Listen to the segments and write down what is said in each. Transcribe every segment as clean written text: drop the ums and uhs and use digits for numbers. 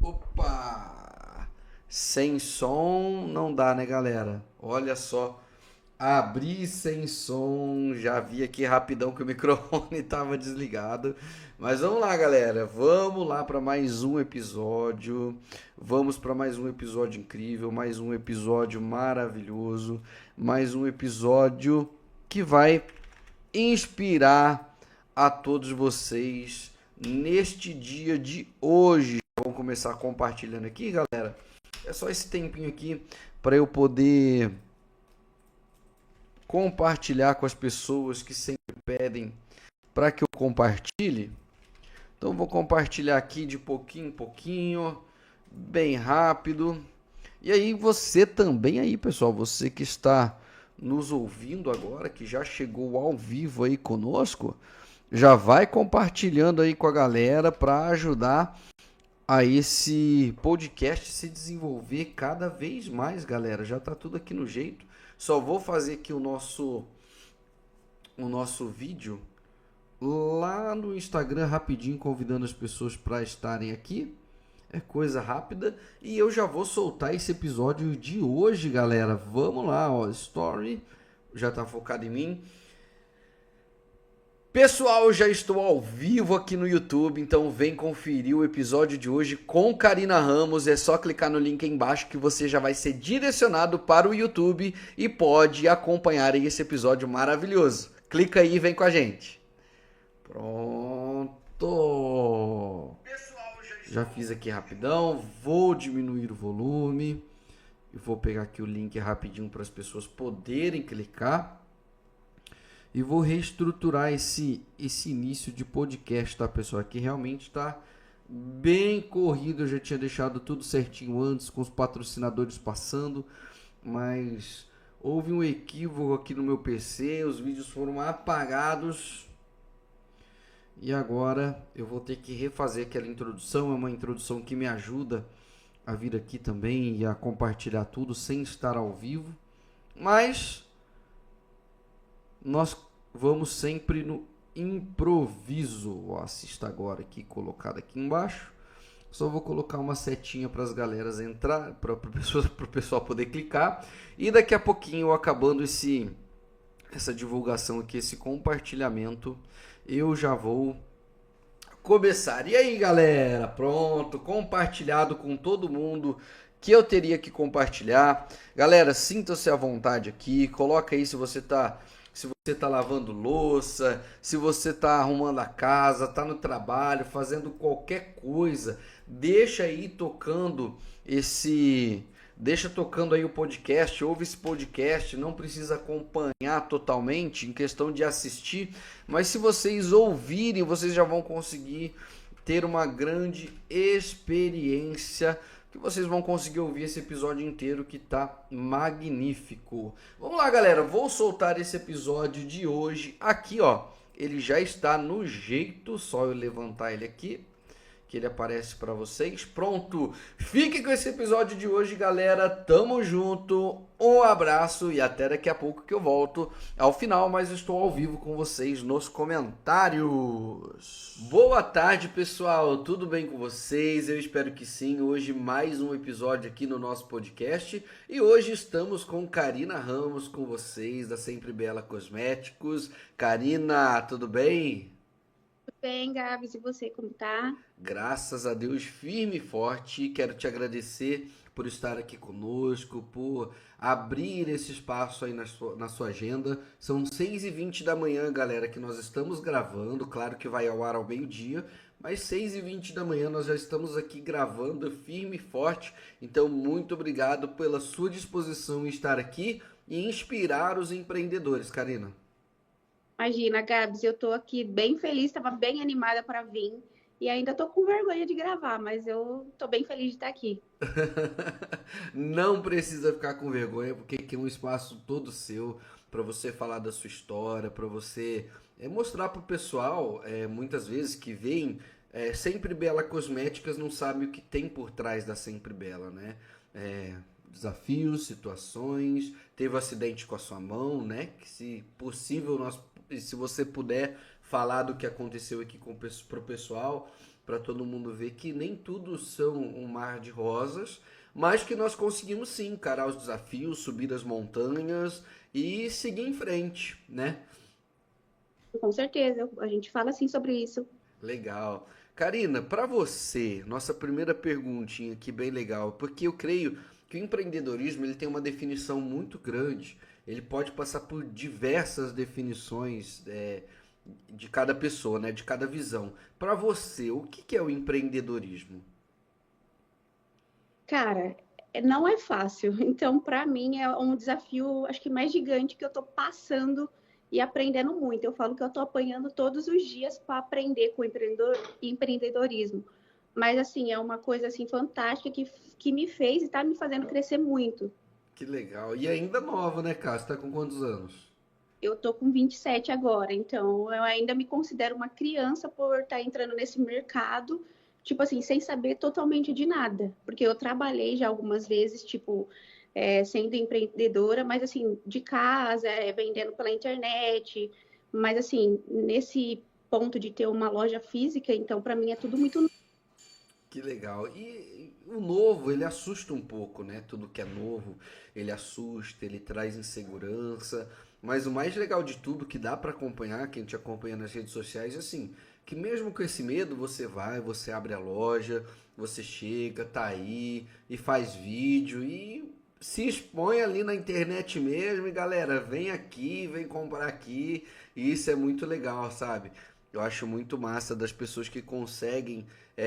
Opa! Sem som não dá, né, galera? Olha só. Abri sem som, já vi aqui rapidão que o microfone estava desligado. Mas vamos lá, galera. Vamos lá para mais um episódio. Vamos para mais um episódio incrível, mais um episódio maravilhoso, mais um episódio que vai inspirar a todos vocês neste dia de hoje. Vamos começar compartilhando aqui, galera. É só esse tempinho aqui para eu poder compartilhar com as pessoas que sempre pedem para que eu compartilhe. Então vou compartilhar aqui de pouquinho em pouquinho, bem rápido. E aí você também aí, pessoal, você que está nos ouvindo agora, que já chegou ao vivo aí conosco, já vai compartilhando aí com a galera para ajudar a esse podcast se desenvolver cada vez mais, galera. Já tá tudo aqui no jeito. Só vou fazer aqui o nosso vídeo lá no Instagram rapidinho, convidando as pessoas para estarem aqui. É coisa rápida e eu já vou soltar esse episódio de hoje, galera. Vamos lá, ó, story já tá focado em mim. Pessoal, eu já estou ao vivo aqui no YouTube, então vem conferir o episódio de hoje com Karina Ramos. É só clicar no link aí embaixo que você já vai ser direcionado para o YouTube e pode acompanhar aí esse episódio maravilhoso. Clica aí e vem com a gente. Pronto. Já fiz aqui rapidão, vou diminuir o volume e vou pegar aqui o link rapidinho para as pessoas poderem clicar. E vou reestruturar esse início de podcast, tá, pessoal? Aqui realmente está bem corrido. Eu já tinha deixado tudo certinho antes, com os patrocinadores passando, mas houve um equívoco aqui no meu PC, os vídeos foram apagados. E agora eu vou ter que refazer aquela introdução. É uma introdução que me ajuda a vir aqui também e a compartilhar tudo sem estar ao vivo. Mas nós vamos sempre no improviso. Assista agora aqui, colocado aqui embaixo. Só vou colocar uma setinha para as galeras entrar, para o pessoal poder clicar. E daqui a pouquinho, acabando essa divulgação aqui, esse compartilhamento, eu já vou começar. E aí, galera? Pronto, compartilhado com todo mundo que eu teria que compartilhar. Galera, sinta-se à vontade aqui. Coloca aí se você tá lavando louça, se você tá arrumando a casa, tá no trabalho, fazendo qualquer coisa, deixa tocando aí o podcast, ouve esse podcast, não precisa acompanhar totalmente em questão de assistir, mas se vocês ouvirem, vocês já vão conseguir ter uma grande experiência que vocês vão conseguir ouvir esse episódio inteiro que tá magnífico. Vamos lá, galera, vou soltar esse episódio de hoje aqui, ó. Ele já está no jeito, só eu levantar ele aqui que ele aparece para vocês. Pronto. Fique com esse episódio de hoje, galera. Tamo junto. Um abraço e até daqui a pouco que eu volto ao final, mas estou ao vivo com vocês nos comentários. Boa tarde, pessoal. Tudo bem com vocês? Eu espero que sim. Hoje mais um episódio aqui no nosso podcast e hoje estamos com Karina Ramos com vocês da Sempre Bela Cosméticos. Karina, tudo bem? Tudo bem, Gabs, e você, como tá? Graças a Deus, firme e forte. Quero te agradecer por estar aqui conosco, por abrir esse espaço aí na sua agenda. São 6h20 da manhã, galera, que nós estamos gravando. Claro que vai ao ar ao meio-dia, mas 6h20 da manhã nós já estamos aqui gravando firme e forte. Então, muito obrigado pela sua disposição em estar aqui e inspirar os empreendedores, Karina. Imagina, Gabs, eu tô aqui bem feliz, estava bem animada para vir e ainda tô com vergonha de gravar, mas eu tô bem feliz de estar aqui. Não precisa ficar com vergonha, porque aqui é um espaço todo seu para você falar da sua história, para você mostrar para o pessoal, muitas vezes que vem Sempre Bela Cosméticas não sabe o que tem por trás da Sempre Bela, né? É, desafios, situações, teve um acidente com a sua mão, né? Que se possível, se você puder falar do que aconteceu aqui pro pessoal, para todo mundo ver que nem tudo são um mar de rosas, mas que nós conseguimos sim encarar os desafios, subir as montanhas e seguir em frente, né? Com certeza, a gente fala assim sobre isso. Legal. Karina, para você, nossa primeira perguntinha aqui bem legal, porque eu creio que o empreendedorismo ele tem uma definição muito grande. Ele pode passar por diversas definições de cada pessoa, né, de cada visão. Para você, o que que é o empreendedorismo? Cara, não é fácil. Então, para mim, é um desafio, acho que mais gigante que eu estou passando e aprendendo muito. Eu falo que eu estou apanhando todos os dias para aprender com empreendedorismo. Mas, assim, é uma coisa assim fantástica que me fez e está me fazendo crescer muito. Que legal. E ainda nova, né, Cássio? Tá com quantos anos? Eu tô com 27 agora, então eu ainda me considero uma criança por estar entrando nesse mercado, tipo assim, sem saber totalmente de nada. Porque eu trabalhei já algumas vezes, tipo, sendo empreendedora, mas assim, de casa, vendendo pela internet. Mas assim, nesse ponto de ter uma loja física, então para mim é tudo muito. Que legal. E o novo, ele assusta um pouco, né? Tudo que é novo, ele assusta, ele traz insegurança. Mas o mais legal de tudo que dá para acompanhar, quem te acompanha nas redes sociais, é assim, que mesmo com esse medo, você vai, você abre a loja, você chega, tá aí e faz vídeo e se expõe ali na internet mesmo e galera, vem aqui, vem comprar aqui. E isso é muito legal, sabe? Eu acho muito massa das pessoas que conseguem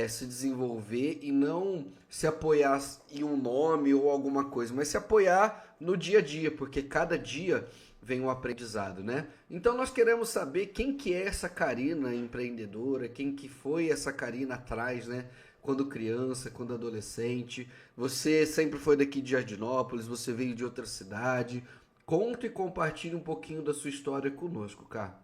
se desenvolver e não se apoiar em um nome ou alguma coisa, mas se apoiar no dia a dia, porque cada dia vem um aprendizado, né? Então nós queremos saber quem que é essa Karina empreendedora, quem que foi essa Karina atrás, né? Quando criança, quando adolescente. Você sempre foi daqui de Jardinópolis, você veio de outra cidade. Conta e compartilhe um pouquinho da sua história conosco, cara.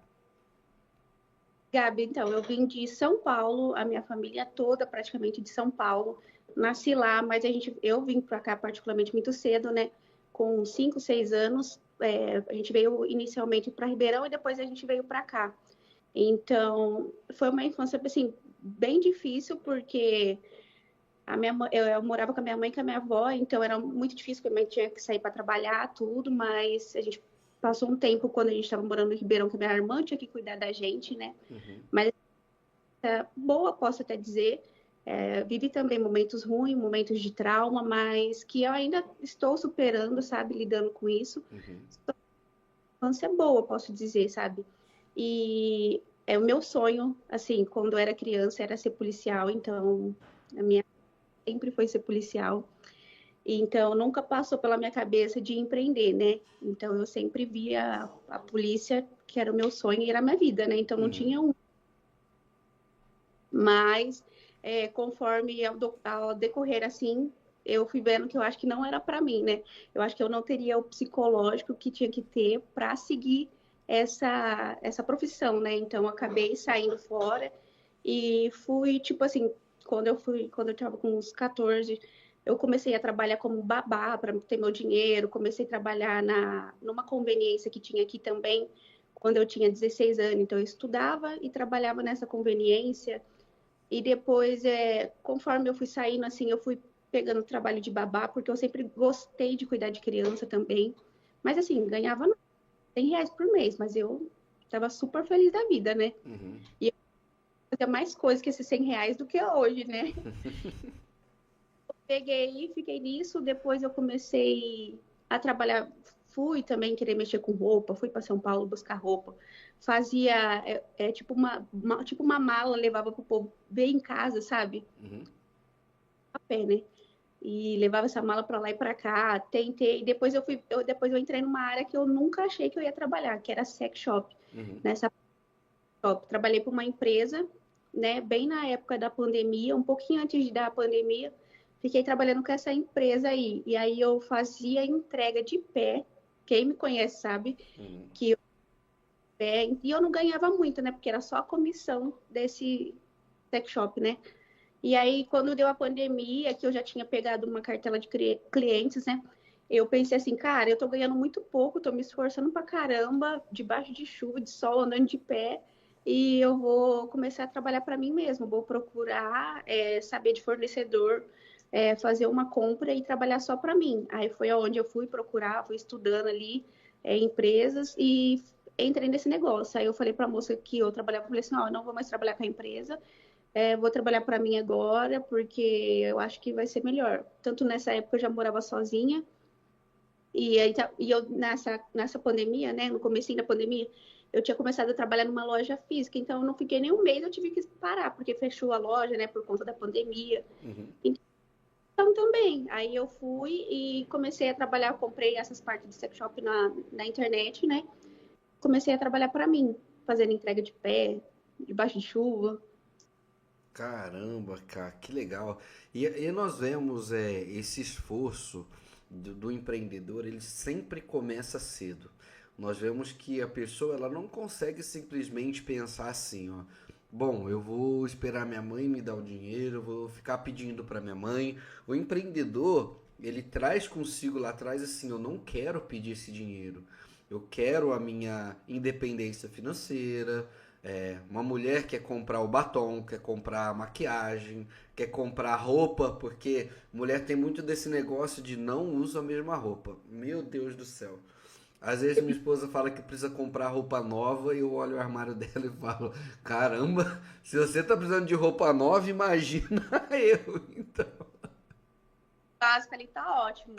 Gabi, então, eu vim de São Paulo, a minha família toda praticamente de São Paulo. Nasci lá, mas eu vim para cá particularmente muito cedo, né? Com 5, 6 anos. A gente veio inicialmente para Ribeirão e depois a gente veio para cá. Então, foi uma infância, assim, bem difícil, porque eu morava com a minha mãe e com a minha avó, então era muito difícil, porque a mãe tinha que sair para trabalhar, tudo, mas a gente passou um tempo, quando a gente estava morando em Ribeirão, que a minha irmã tinha que cuidar da gente, né? Uhum. Mas boa, posso até dizer. Vivi também momentos ruins, momentos de trauma, mas que eu ainda estou superando, sabe, lidando com isso. Uhum. Infância boa, posso dizer, sabe? E é o meu sonho, assim, quando eu era criança, era ser policial, então a minha sempre foi ser policial. Então nunca passou pela minha cabeça de empreender, né? Então eu sempre via a polícia, que era o meu sonho e era a minha vida, né? Então não Uhum. tinha um. Mas conforme ao decorrer assim, eu fui vendo que eu acho que não era para mim, né? Eu acho que eu não teria o psicológico que tinha que ter para seguir essa profissão, né? Então eu acabei saindo fora e fui tipo assim, quando eu estava com uns 14, eu comecei a trabalhar como babá para ter meu dinheiro, comecei a trabalhar numa conveniência que tinha aqui também, quando eu tinha 16 anos. Então eu estudava e trabalhava nessa conveniência. E depois, conforme eu fui saindo, assim, eu fui pegando trabalho de babá, porque eu sempre gostei de cuidar de criança também. Mas, assim, ganhava R$ 100 por mês, mas eu estava super feliz da vida, né? Uhum. E eu fazia mais coisas que esses R$ 100 do que hoje, né? Peguei e fiquei nisso. Depois eu comecei a trabalhar, fui também querer mexer com roupa, fui para São Paulo buscar roupa. Fazia tipo tipo uma mala, levava para o povo ver em casa, sabe? Uhum. A pé, né? E levava essa mala para lá e para cá. Tentei, depois eu entrei numa área que eu nunca achei que eu ia trabalhar, que era sex shop. Uhum. Nessa shop, trabalhei para uma empresa, né, bem na época da pandemia, um pouquinho antes da pandemia, fiquei trabalhando com essa empresa aí. E aí eu fazia entrega de pé. Quem me conhece sabe Uhum. que e eu não ganhava muito, né, porque era só a comissão desse sex shop, né? E aí, quando deu a pandemia, que eu já tinha pegado uma cartela de clientes, né? Eu pensei assim, cara, eu tô ganhando muito pouco, tô me esforçando pra caramba, debaixo de chuva, de sol, andando de pé. e eu vou começar a trabalhar para mim mesmo. Vou procurar saber de fornecedor, fazer uma compra e trabalhar só para mim. Aí foi onde eu fui procurar, fui estudando ali empresas e entrei nesse negócio. Aí eu falei para a moça que eu trabalhava, falei assim, ó, eu não vou mais trabalhar com a empresa, vou trabalhar para mim agora, porque eu acho que vai ser melhor. Tanto nessa época eu já morava sozinha, e eu nessa pandemia, né, no comecinho da pandemia, eu tinha começado a trabalhar numa loja física, então eu não fiquei nem um mês, eu tive que parar, porque fechou a loja, né, por conta da pandemia. Uhum. Então também, aí eu fui e comecei a trabalhar, comprei essas partes de sex shop na internet, né, comecei a trabalhar para mim, fazendo entrega de pé, debaixo de chuva. Caramba, cara, que legal. E nós vemos esse esforço do empreendedor, ele sempre começa cedo. Nós vemos que a pessoa ela não consegue simplesmente pensar assim, ó. Bom, eu vou esperar minha mãe me dar o dinheiro, eu vou ficar pedindo para minha mãe. O empreendedor, ele traz consigo lá atrás assim, eu não quero pedir esse dinheiro. Eu quero a minha independência financeira, uma mulher quer comprar o batom, quer comprar a maquiagem, quer comprar roupa, porque mulher tem muito desse negócio de não usa a mesma roupa. Meu Deus do céu. Às vezes minha esposa fala que precisa comprar roupa nova e eu olho o armário dela e falo: caramba, se você tá precisando de roupa nova, imagina eu. Então, Básica ali tá ótimo.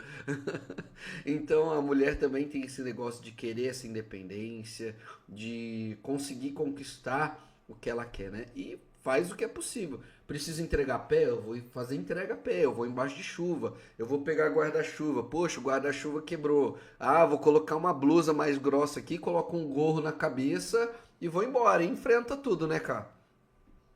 então a mulher também tem esse negócio de querer essa independência, de conseguir conquistar o que ela quer, né? E faz o que é possível. Preciso entregar pé, eu vou fazer entrega a pé, eu vou embaixo de chuva, eu vou pegar guarda-chuva. Poxa, o guarda-chuva quebrou. Ah, vou colocar uma blusa mais grossa aqui, coloco um gorro na cabeça e vou embora. E enfrenta tudo, né, cara?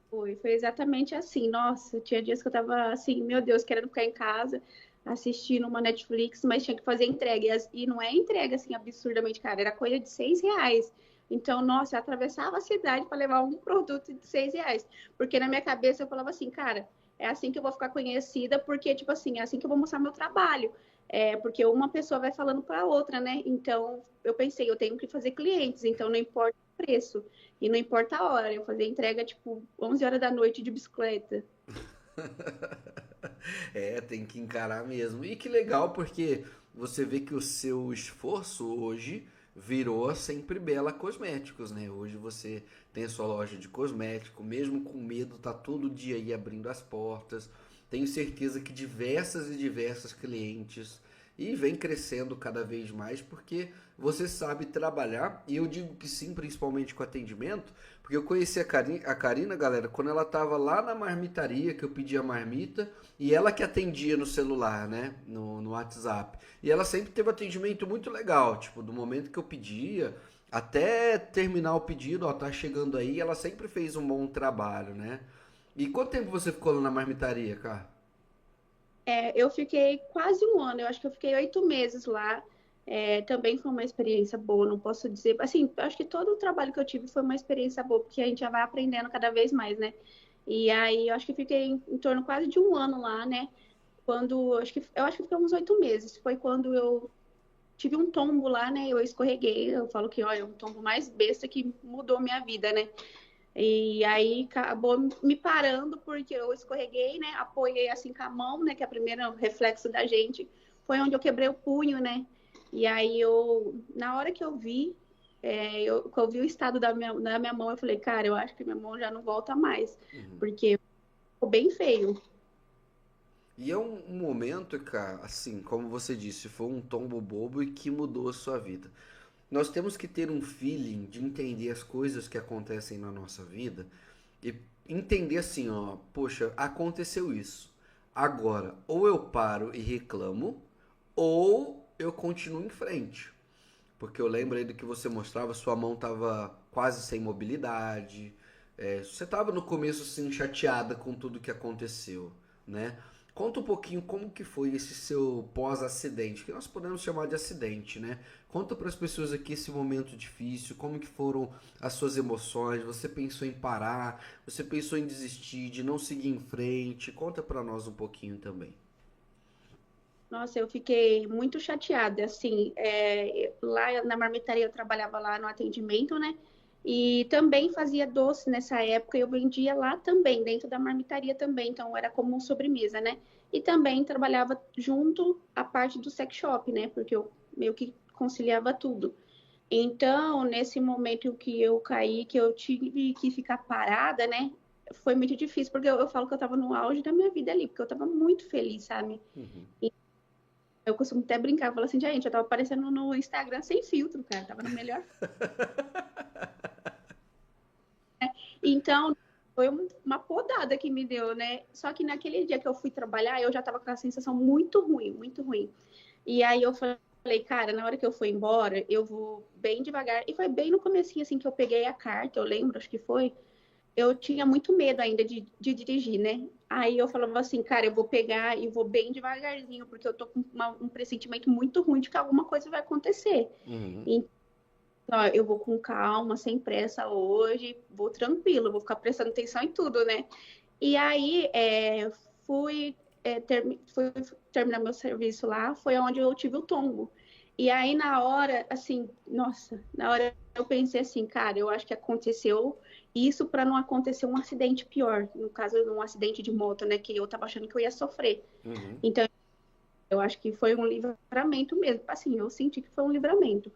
Foi exatamente assim. Nossa, tinha dias que eu tava assim, meu Deus, querendo ficar em casa, assistindo uma Netflix, mas tinha que fazer entrega. E não é entrega assim absurdamente cara, era coisa de R$ 6. Então, nossa, eu atravessava a cidade para levar um produto de R$ 6. Porque na minha cabeça eu falava assim, cara, é assim que eu vou ficar conhecida, porque, tipo assim, é assim que eu vou mostrar meu trabalho. Porque uma pessoa vai falando para outra, né? Então, eu pensei, eu tenho que fazer clientes, então não importa o preço. E não importa a hora, eu fazia entrega tipo 11 horas da noite de bicicleta. Tem que encarar mesmo. E que legal, porque você vê que o seu esforço hoje virou a Sempre Bela Cosméticos, né? Hoje você tem a sua loja de cosmético, mesmo com medo, tá todo dia aí abrindo as portas. Tenho certeza que diversas e diversas clientes e vem crescendo cada vez mais porque você sabe trabalhar. E eu digo que sim, principalmente com atendimento, porque eu conheci a Karina, galera, quando ela tava lá na marmitaria, que eu pedia marmita, e ela que atendia no celular, né? No WhatsApp. E ela sempre teve atendimento muito legal, tipo, do momento que eu pedia até terminar o pedido, ó, tá chegando aí, ela sempre fez um bom trabalho, né? E quanto tempo você ficou lá na marmitaria, cara? Eu fiquei quase um ano, eu acho que eu fiquei 8 meses lá. Também foi uma experiência boa, não posso dizer. Assim, eu acho que todo o trabalho que eu tive foi uma experiência boa, porque a gente já vai aprendendo cada vez mais, né? E aí eu acho que fiquei em torno quase de um ano lá, né? Eu acho que fiquei uns 8 meses. Foi quando eu tive um tombo lá, né? Eu escorreguei. Eu falo que, olha, é um tombo mais besta que mudou minha vida, né? E aí acabou me parando porque eu escorreguei, né? Apoiei assim com a mão, né? Que é o primeiro reflexo da gente. Foi onde eu quebrei o punho, né? E aí na hora que eu vi, que eu vi o estado da minha mão, eu falei, cara, eu acho que minha mão já não volta mais, porque ficou bem feio. E é um momento, cara, assim, como você disse, foi um tombo bobo e que mudou a sua vida. Nós temos que ter um feeling de entender as coisas que acontecem na nossa vida e entender assim, ó, poxa, aconteceu isso. Agora, ou eu paro e reclamo, ou eu continuo em frente. Porque eu lembro aí do que você mostrava, sua mão tava quase sem mobilidade. Você tava no começo assim chateada com tudo que aconteceu, né? Conta um pouquinho como que foi esse seu pós-acidente, que nós podemos chamar de acidente, né? Conta para as pessoas aqui esse momento difícil, como que foram as suas emoções, você pensou em parar, você pensou em desistir, de não seguir em frente. Conta para nós um pouquinho também. Nossa, eu fiquei muito chateada, assim, lá na marmitaria eu trabalhava lá no atendimento, né? E também fazia doce nessa época, eu vendia lá também, dentro da marmitaria também, então era como sobremesa, né? E também trabalhava junto a parte do sex shop, né? Porque eu meio que conciliava tudo. Então, nesse momento que eu caí, que eu tive que ficar parada, né? Foi muito difícil, porque eu falo que eu tava no auge da minha vida ali, porque eu tava muito feliz, sabe? Uhum. E eu costumo até brincar, eu falo assim, gente, eu tava aparecendo no Instagram sem filtro, cara, tava no melhor. Então, foi uma podada que me deu, né? Só que naquele dia que eu fui trabalhar, eu já tava com a sensação muito ruim, muito ruim. E aí eu falei, cara, na hora que eu for embora, eu vou bem devagar. E foi bem no comecinho, assim, que eu peguei a carta, eu lembro, acho que foi. Eu tinha muito medo ainda de dirigir, né? Aí eu falava assim, cara, eu vou pegar e vou bem devagarzinho, porque eu tô com um pressentimento muito ruim de que alguma coisa vai acontecer. Uhum. Então, eu vou com calma, sem pressa hoje, vou tranquilo, vou ficar prestando atenção em tudo, né? E aí, fui, fui terminar meu serviço lá, foi onde eu tive o tombo. E aí, na hora, assim, nossa, na hora eu pensei assim, cara, eu acho que aconteceu isso para não acontecer um acidente pior. No caso, um acidente de moto, né, que eu tava achando que eu ia sofrer. Uhum. Então, eu acho que foi um livramento mesmo. Assim, eu senti que foi um livramento.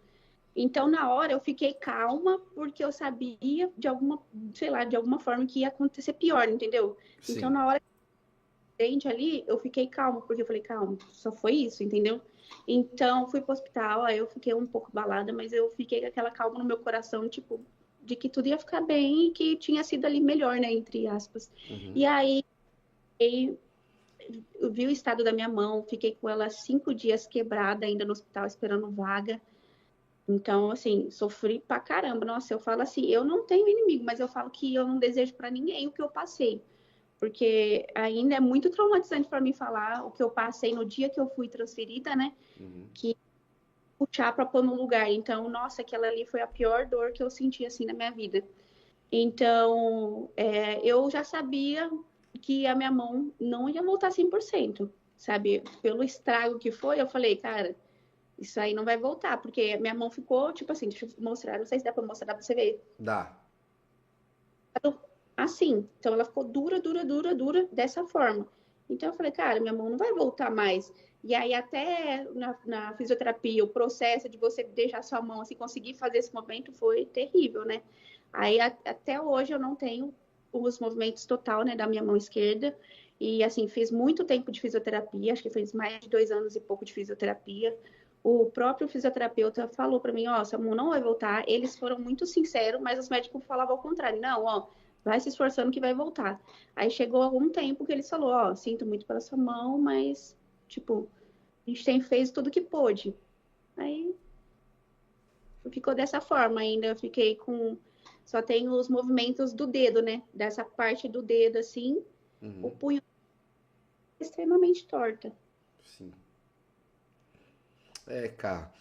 Então, na hora, eu fiquei calma, porque eu sabia de alguma, sei lá, de alguma forma que ia acontecer pior, entendeu? Então, Sim. na hora dente ali, eu fiquei calma, porque eu falei, calma, só foi isso, entendeu? Então, fui pro hospital, aí eu fiquei um pouco balada, mas eu fiquei com aquela calma no meu coração, tipo, de que tudo ia ficar bem e que tinha sido ali melhor, né, entre aspas. Uhum. E aí, eu vi o estado da minha mão, fiquei com ela 5 dias quebrada ainda no hospital, esperando vaga. Então, assim, sofri pra caramba. Nossa, eu falo assim, eu não tenho inimigo, mas eu falo que eu não desejo para ninguém o que eu passei. Porque ainda é muito traumatizante para mim falar o que eu passei no dia que eu fui transferida, né? Uhum. Que puxar para pôr no lugar. Então, nossa, aquela ali foi a pior dor que eu senti assim na minha vida. Então, eu já sabia que a minha mão não ia voltar 100%, sabe? Pelo estrago que foi, eu falei, cara, isso aí não vai voltar, porque minha mão ficou, tipo assim, deixa eu mostrar, não sei se dá pra mostrar, dá pra você ver. Dá. Assim, então ela ficou dura, dura, dura, dura, dessa forma. Então eu falei, cara, minha mão não vai voltar mais. E aí até na fisioterapia, o processo de você deixar sua mão assim, conseguir fazer esse movimento foi terrível, né? Aí até hoje eu não tenho os movimentos total, né, da minha mão esquerda. E assim, fiz muito tempo de fisioterapia, acho que fez mais de 2 anos e pouco de fisioterapia. O próprio fisioterapeuta falou para mim, ó, sua mão não vai voltar. Eles foram muito sinceros, mas os médicos falavam ao contrário. Não, ó, vai se esforçando que vai voltar. Aí chegou algum tempo que eles falou, ó, sinto muito pela sua mão, mas, tipo, a gente fez tudo que pôde. Aí ficou dessa forma ainda, eu fiquei com, só tem os movimentos do dedo, né? Dessa parte do dedo, assim, o Uhum. punho é extremamente torta. Sim. É, cara.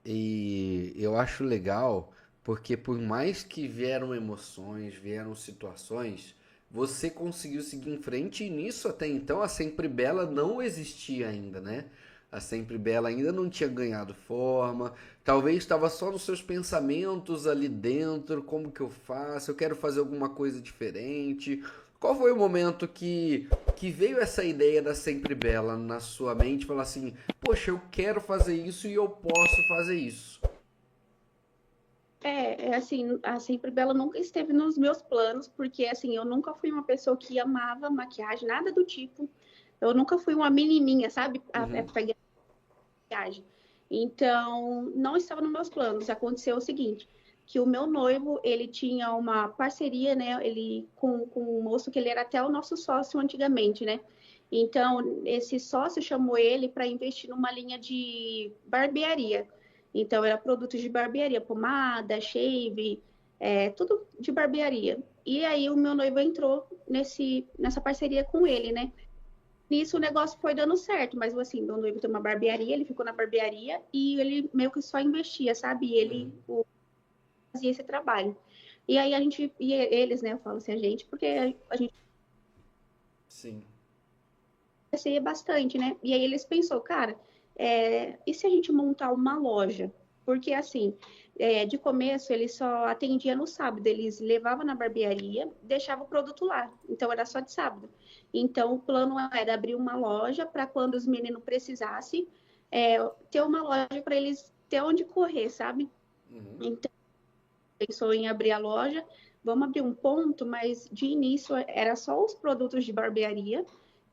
E eu acho legal porque por mais que vieram emoções, vieram situações, você conseguiu seguir em frente e nisso até então a Sempre Bela não existia ainda, né? A Sempre Bela ainda não tinha ganhado forma, talvez estava só nos seus pensamentos ali dentro, como que eu faço? Eu quero fazer alguma coisa diferente. Qual foi o momento que veio essa ideia da Sempre Bela na sua mente, falar assim, poxa, eu quero fazer isso e eu posso fazer isso. É assim, a Sempre Bela nunca esteve nos meus planos, porque assim, eu nunca fui uma pessoa que amava maquiagem, nada do tipo. Eu nunca fui uma menininha, sabe? A Uhum. pegar maquiagem. Então, não estava nos meus planos. Aconteceu o seguinte, que o meu noivo, ele tinha uma parceria, né, ele com um moço que ele era até o nosso sócio antigamente, né? Então, esse sócio chamou ele para investir numa linha de barbearia. Então, era produtos de barbearia, pomada, shave, tudo de barbearia. E aí o meu noivo entrou nessa parceria com ele, né? Nisso o negócio foi dando certo, mas assim, meu noivo tem uma barbearia, ele ficou na barbearia e ele meio que só investia, sabe? E Uhum. ele fazia esse trabalho. E aí a gente, e eles, né, eu falo assim, a gente, porque a gente Sim. receia bastante, né? E aí eles pensou, cara, e se a gente montar uma loja? Porque assim, De começo, eles só atendiam no sábado. Eles levavam na barbearia, deixavam o produto lá. Então, era só de sábado. Então, o plano era abrir uma loja para quando os meninos precisassem, ter uma loja para eles ter onde correr, sabe? Uhum. Então, pensou em abrir a loja, vamos abrir um ponto, mas de início era só os produtos de barbearia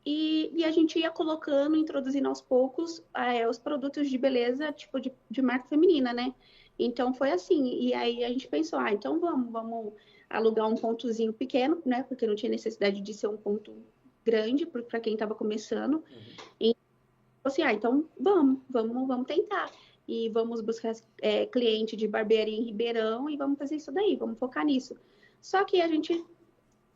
e a gente ia colocando, introduzindo aos poucos os produtos de beleza, tipo de marca feminina, né? Então foi assim, e aí a gente pensou, então vamos alugar um pontozinho pequeno, né? Porque não tinha necessidade de ser um ponto grande para quem estava começando. Uhum. E assim, então vamos tentar. E vamos buscar cliente de barbearia em Ribeirão e vamos fazer isso daí, vamos focar nisso. Só que a gente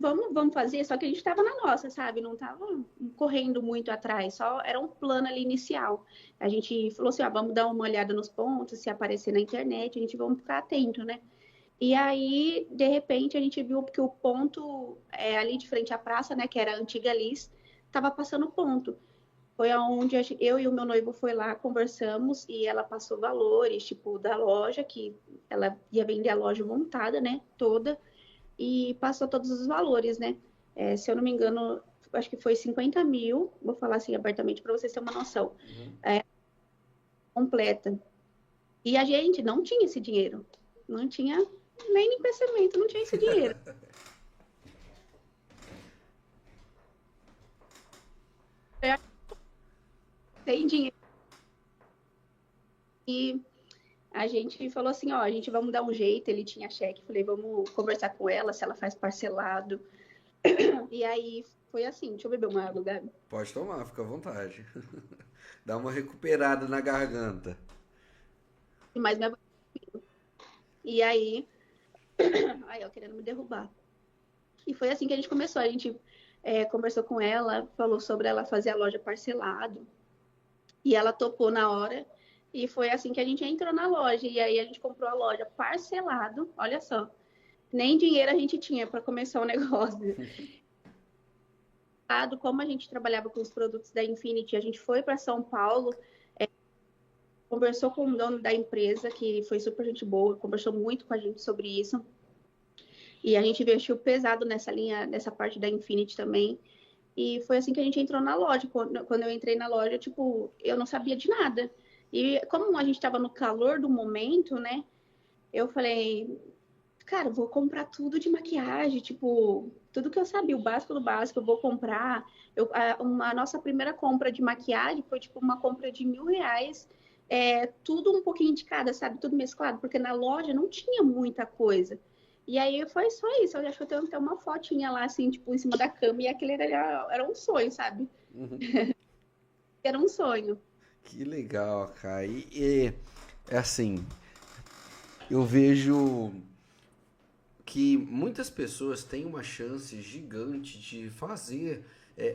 vamos fazer, só que a gente estava na nossa, sabe? Não estava correndo muito atrás, só era um plano ali inicial. A gente falou assim, vamos dar uma olhada nos pontos, se aparecer na internet, a gente vamos ficar atento, né? E aí, de repente, a gente viu que o ponto ali de frente à praça, né, que era a antiga Liz, estava passando ponto. Foi aonde eu e o meu noivo foi lá, conversamos e ela passou valores, tipo, da loja, que ela ia vender a loja montada, né, toda, e passou todos os valores, né? Se eu não me engano, acho que foi 50 mil, vou falar assim abertamente para vocês terem uma noção, Uhum. completa. E a gente não tinha esse dinheiro, não tinha nem em pensamento, não tinha esse dinheiro. Tem dinheiro. E a gente falou assim, a gente vamos dar um jeito, ele tinha cheque, falei, vamos conversar com ela, se ela faz parcelado. E aí foi assim, deixa eu beber uma água, Gabi. Pode tomar, fica à vontade. Dá uma recuperada na garganta. Mas minha... E aí, eu querendo me derrubar. E foi assim que a gente começou, a gente conversou com ela, falou sobre ela fazer a loja parcelado, e ela topou na hora, e foi assim que a gente entrou na loja, e aí a gente comprou a loja parcelado, olha só, nem dinheiro a gente tinha para começar o negócio. Como a gente trabalhava com os produtos da Infinity, a gente foi para São Paulo, conversou com o dono da empresa, que foi super gente boa, conversou muito com a gente sobre isso. E a gente investiu pesado nessa linha, nessa parte da Infinity também. E foi assim que a gente entrou na loja. Quando eu entrei na loja, tipo, eu não sabia de nada. E como a gente estava no calor do momento, né? Eu falei, cara, vou comprar tudo de maquiagem, tipo, tudo que eu sabia, o básico do básico, eu vou comprar. A nossa primeira compra de maquiagem foi, tipo, uma compra de R$ 1.000, tudo um pouquinho de cada, sabe? Tudo mesclado, porque na loja não tinha muita coisa. E aí foi só isso, eu acho que eu tenho até uma fotinha lá, assim, tipo, em cima da cama, e aquele era um sonho, sabe? Uhum. Era um sonho. Que legal, cara. E é assim, eu vejo que muitas pessoas têm uma chance gigante de fazer.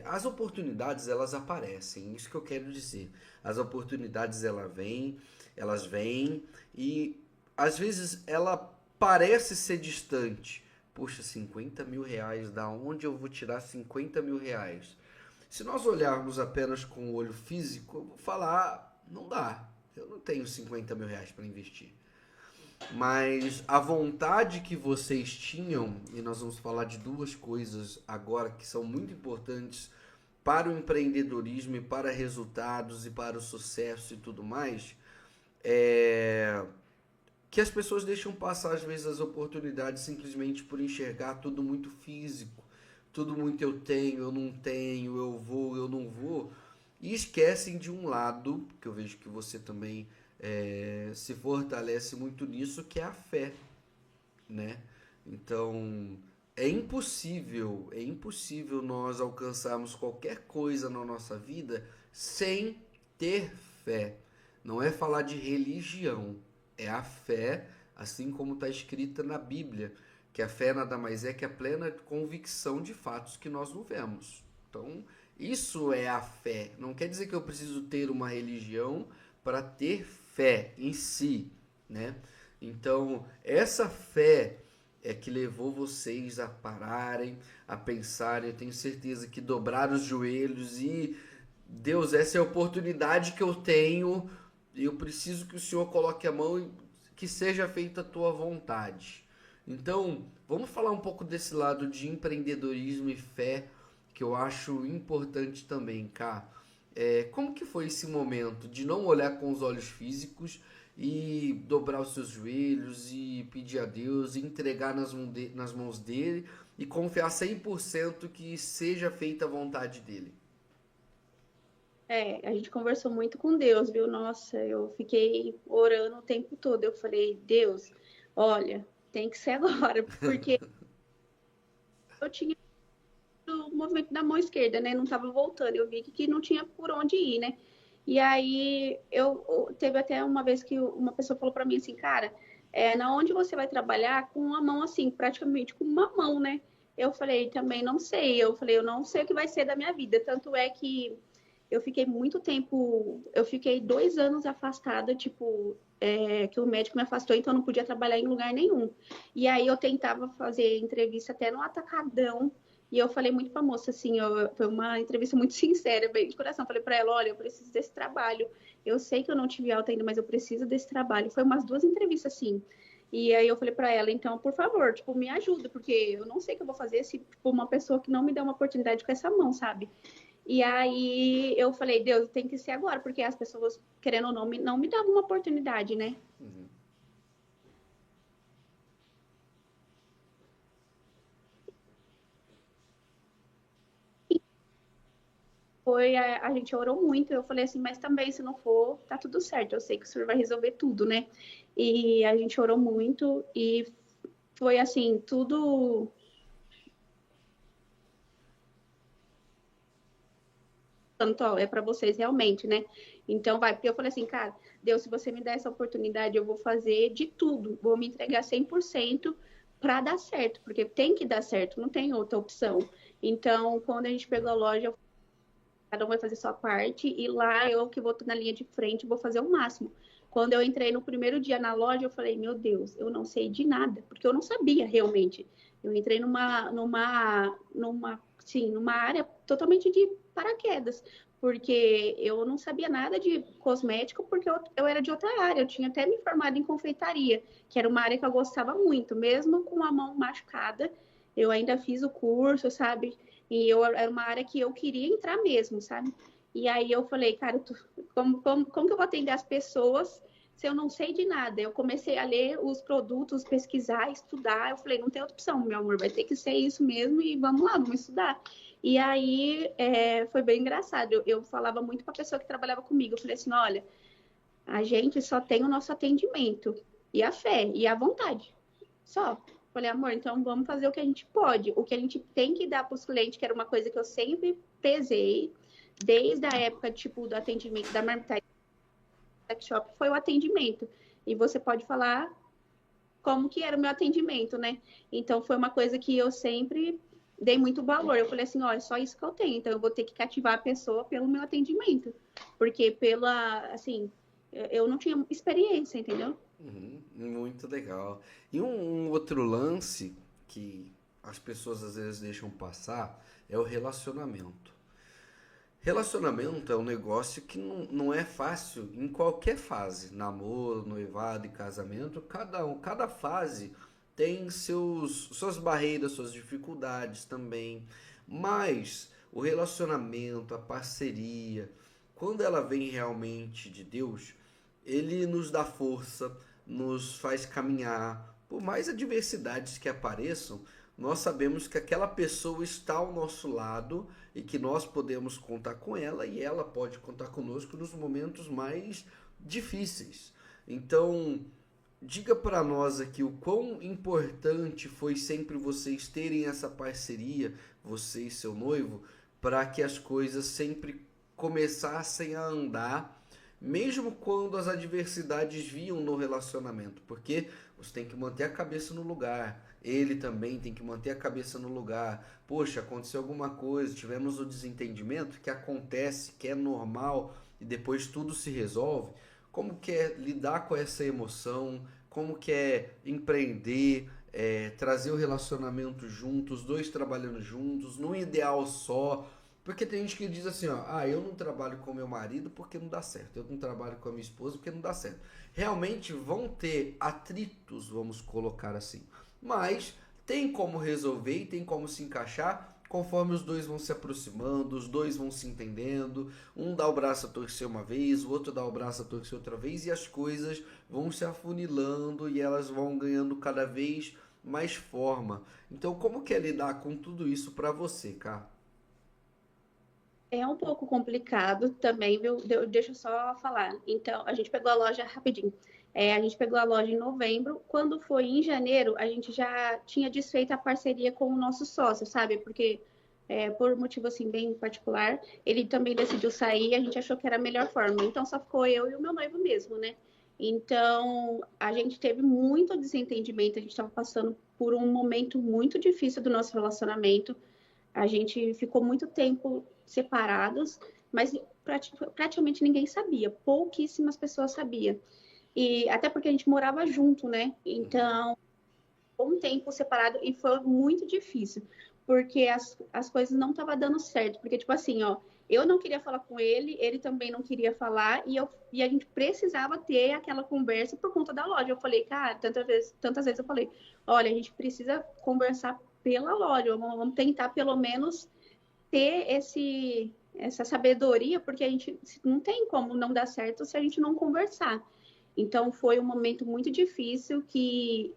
As oportunidades elas aparecem, isso que eu quero dizer. As oportunidades elas vêm e às vezes ela parece ser distante. Poxa, R$ 50.000, da onde eu vou tirar R$ 50.000? Se nós olharmos apenas com o olho físico, eu vou falar, não dá. Eu não tenho R$ 50.000 para investir. Mas a vontade que vocês tinham, e nós vamos falar de duas coisas agora que são muito importantes para o empreendedorismo e para resultados e para o sucesso e tudo mais, que as pessoas deixam passar às vezes as oportunidades simplesmente por enxergar tudo muito físico, tudo muito eu tenho, eu não tenho, eu vou, eu não vou, e esquecem de um lado, que eu vejo que você também se fortalece muito nisso, que é a fé, né? Então, é impossível nós alcançarmos qualquer coisa na nossa vida sem ter fé. Não é falar de religião, é a fé, assim como está escrita na Bíblia, que a fé nada mais é que a plena convicção de fatos que nós não vemos. Então, isso é a fé. Não quer dizer que eu preciso ter uma religião para ter fé em si, né? Então, essa fé é que levou vocês a pararem, a pensarem. Eu tenho certeza que dobraram os joelhos e Deus, essa é a oportunidade que eu tenho. Eu preciso que o Senhor coloque a mão. que seja feita a tua vontade. Então, vamos falar um pouco desse lado de empreendedorismo e fé, que eu acho importante também, cá. Como que foi esse momento de não olhar com os olhos físicos e dobrar os seus joelhos e pedir a Deus e entregar nas mãos dele e confiar 100% que seja feita a vontade dele? A gente conversou muito com Deus, viu? Nossa, eu fiquei orando o tempo todo. Eu falei, Deus, olha, tem que ser agora, porque eu tinha o movimento da mão esquerda, né? Não estava voltando. Eu vi que não tinha por onde ir, né? E aí teve até uma vez que uma pessoa falou para mim assim, cara, na onde você vai trabalhar com uma mão assim, praticamente com uma mão, né? Eu falei, também não sei. Eu falei, eu não sei o que vai ser da minha vida. Tanto é que eu fiquei muito tempo, eu fiquei 2 anos afastada, tipo, que o médico me afastou, então eu não podia trabalhar em lugar nenhum. E aí eu tentava fazer entrevista até no Atacadão, e eu falei muito pra moça, assim, foi uma entrevista muito sincera, bem de coração. Falei pra ela, olha, eu preciso desse trabalho. Eu sei que eu não tive alta ainda, mas eu preciso desse trabalho. Foi umas 2 entrevistas, assim. E aí eu falei pra ela, então, por favor, tipo, me ajuda, porque eu não sei o que eu vou fazer se, tipo, uma pessoa que não me dá uma oportunidade com essa mão, sabe? E aí eu falei, Deus, tem que ser agora, porque as pessoas, querendo ou não me davam uma oportunidade, né? Uhum. A gente orou muito, eu falei assim, mas também se não for, tá tudo certo, eu sei que o Senhor vai resolver tudo, né? E a gente orou muito e foi assim, tudo tanto, ó, é para vocês realmente, né? Então vai, porque eu falei assim, cara, Deus, se você me der essa oportunidade, eu vou fazer de tudo, vou me entregar 100% para dar certo, porque tem que dar certo, não tem outra opção. Então, quando a gente pegou a loja, cada um vai fazer sua parte, e lá eu que vou na linha de frente, vou fazer o máximo. Quando eu entrei no primeiro dia na loja, eu falei, meu Deus, eu não sei de nada, porque eu não sabia realmente. Eu entrei sim, numa área totalmente de paraquedas, porque eu não sabia nada de cosmético, porque eu era de outra área, eu tinha até me formado em confeitaria, que era uma área que eu gostava muito, mesmo com a mão machucada, eu ainda fiz o curso, sabe? E era uma área que eu queria entrar mesmo, sabe? E aí eu falei, cara, como que eu vou atender as pessoas se eu não sei de nada? Eu comecei a ler os produtos, pesquisar, estudar. Eu falei, não tem outra opção, meu amor, vai ter que ser isso mesmo e vamos lá, vamos estudar. E aí foi bem engraçado. Eu falava muito com a pessoa que trabalhava comigo. Eu falei assim, olha, a gente só tem o nosso atendimento e a fé e a vontade. Só. Falei, amor, então vamos fazer o que a gente pode. O que a gente tem que dar para os clientes, que era uma coisa que eu sempre pesei, desde a época, tipo, do atendimento da Marmite Shop, foi o atendimento. E você pode falar como que era o meu atendimento, né? Então, foi uma coisa que eu sempre dei muito valor. Eu falei assim, olha, só isso que eu tenho. Então, eu vou ter que cativar a pessoa pelo meu atendimento. Porque assim, eu não tinha experiência, entendeu? Uhum, muito legal. E um outro lance que as pessoas às vezes deixam passar é o relacionamento. Relacionamento é um negócio que não é fácil em qualquer fase, namoro, noivado e casamento, cada fase tem suas barreiras, suas dificuldades também, mas o relacionamento, a parceria, quando ela vem realmente de Deus, ele nos dá força, nos faz caminhar, por mais adversidades que apareçam, nós sabemos que aquela pessoa está ao nosso lado e que nós podemos contar com ela e ela pode contar conosco nos momentos mais difíceis. Então, diga para nós aqui o quão importante foi sempre vocês terem essa parceria, você e seu noivo, para que as coisas sempre começassem a andar, mesmo quando as adversidades vinham no relacionamento, porque você tem que manter a cabeça no lugar, ele também tem que manter a cabeça no lugar. Poxa, aconteceu alguma coisa, tivemos o desentendimento que acontece, que é normal e depois tudo se resolve. Como que é lidar com essa emoção? Como que é empreender, trazer o relacionamento juntos, os dois trabalhando juntos, num ideal só? Porque tem gente que diz assim, ó, eu não trabalho com meu marido porque não dá certo, eu não trabalho com a minha esposa porque não dá certo. Realmente vão ter atritos, vamos colocar assim, mas tem como resolver e tem como se encaixar conforme os dois vão se aproximando, os dois vão se entendendo, um dá o braço a torcer uma vez, o outro dá o braço a torcer outra vez e as coisas vão se afunilando e elas vão ganhando cada vez mais forma. Então, como que é lidar com tudo isso pra você, cara? É um pouco complicado também, viu? Deixa eu só falar. Então, a gente pegou a loja rapidinho. A gente pegou a loja em novembro. Quando foi em janeiro, a gente já tinha desfeito a parceria com o nosso sócio, sabe? Porque, por motivo assim bem particular, ele também decidiu sair. A gente achou que era a melhor forma. Então, só ficou eu e o meu noivo mesmo, né? Então, a gente teve muito desentendimento. A gente estava passando por um momento muito difícil do nosso relacionamento. A gente ficou muito tempo separados, mas praticamente ninguém sabia, pouquíssimas pessoas sabiam. E até porque a gente morava junto, né? Então, um tempo separado e foi muito difícil, porque as coisas não estavam dando certo. Porque, tipo assim, ó, eu não queria falar com ele, ele também não queria falar, e a gente precisava ter aquela conversa por conta da loja. Eu falei, cara, tantas vezes eu falei, olha, a gente precisa conversar pela loja, vamos tentar pelo menos ter essa sabedoria, porque a gente não tem como não dar certo se a gente não conversar. Então foi um momento muito difícil que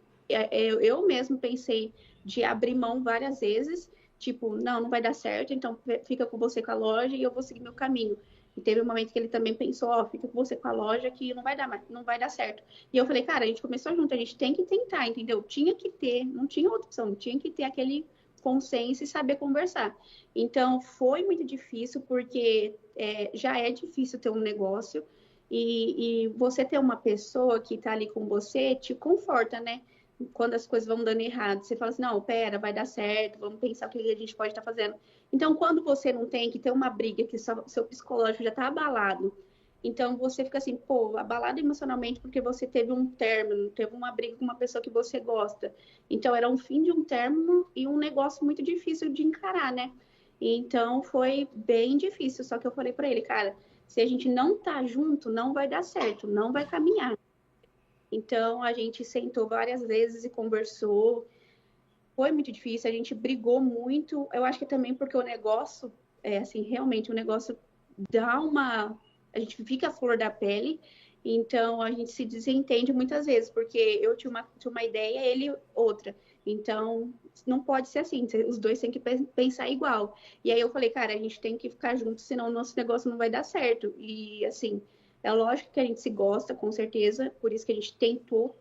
eu mesmo pensei de abrir mão várias vezes, tipo, não vai dar certo, então fica com você com a loja e eu vou seguir meu caminho. E teve um momento que ele também pensou, ó, fica com você com a loja que não vai dar mais, não vai dar certo. E eu falei, cara, a gente começou junto, a gente tem que tentar, entendeu? Tinha que ter, não tinha outra opção, tinha que ter aquele consenso e saber conversar. Então foi muito difícil porque já é difícil ter um negócio e você ter uma pessoa que está ali com você te conforta, né? Quando as coisas vão dando errado, você fala assim, não, pera, vai dar certo, vamos pensar o que a gente pode estar fazendo. Então, quando você não tem que ter uma briga, que seu psicológico já está abalado, então você fica assim, pô, abalado emocionalmente porque você teve um término, teve uma briga com uma pessoa que você gosta. Então, era um fim de um término e um negócio muito difícil de encarar, né? Então, foi bem difícil. Só que eu falei para ele, cara, se a gente não tá junto, não vai dar certo, não vai caminhar. Então a gente sentou várias vezes e conversou. Foi muito difícil, a gente brigou muito. Eu acho que também porque o negócio, assim, realmente o negócio dá uma. A gente fica a flor da pele, então a gente se desentende muitas vezes, porque eu tinha uma ideia, ele outra. Então não pode ser assim, os dois têm que pensar igual. E aí eu falei, cara, a gente tem que ficar junto, senão o nosso negócio não vai dar certo. E assim, é lógico que a gente se gosta, com certeza, por isso que a gente tentou,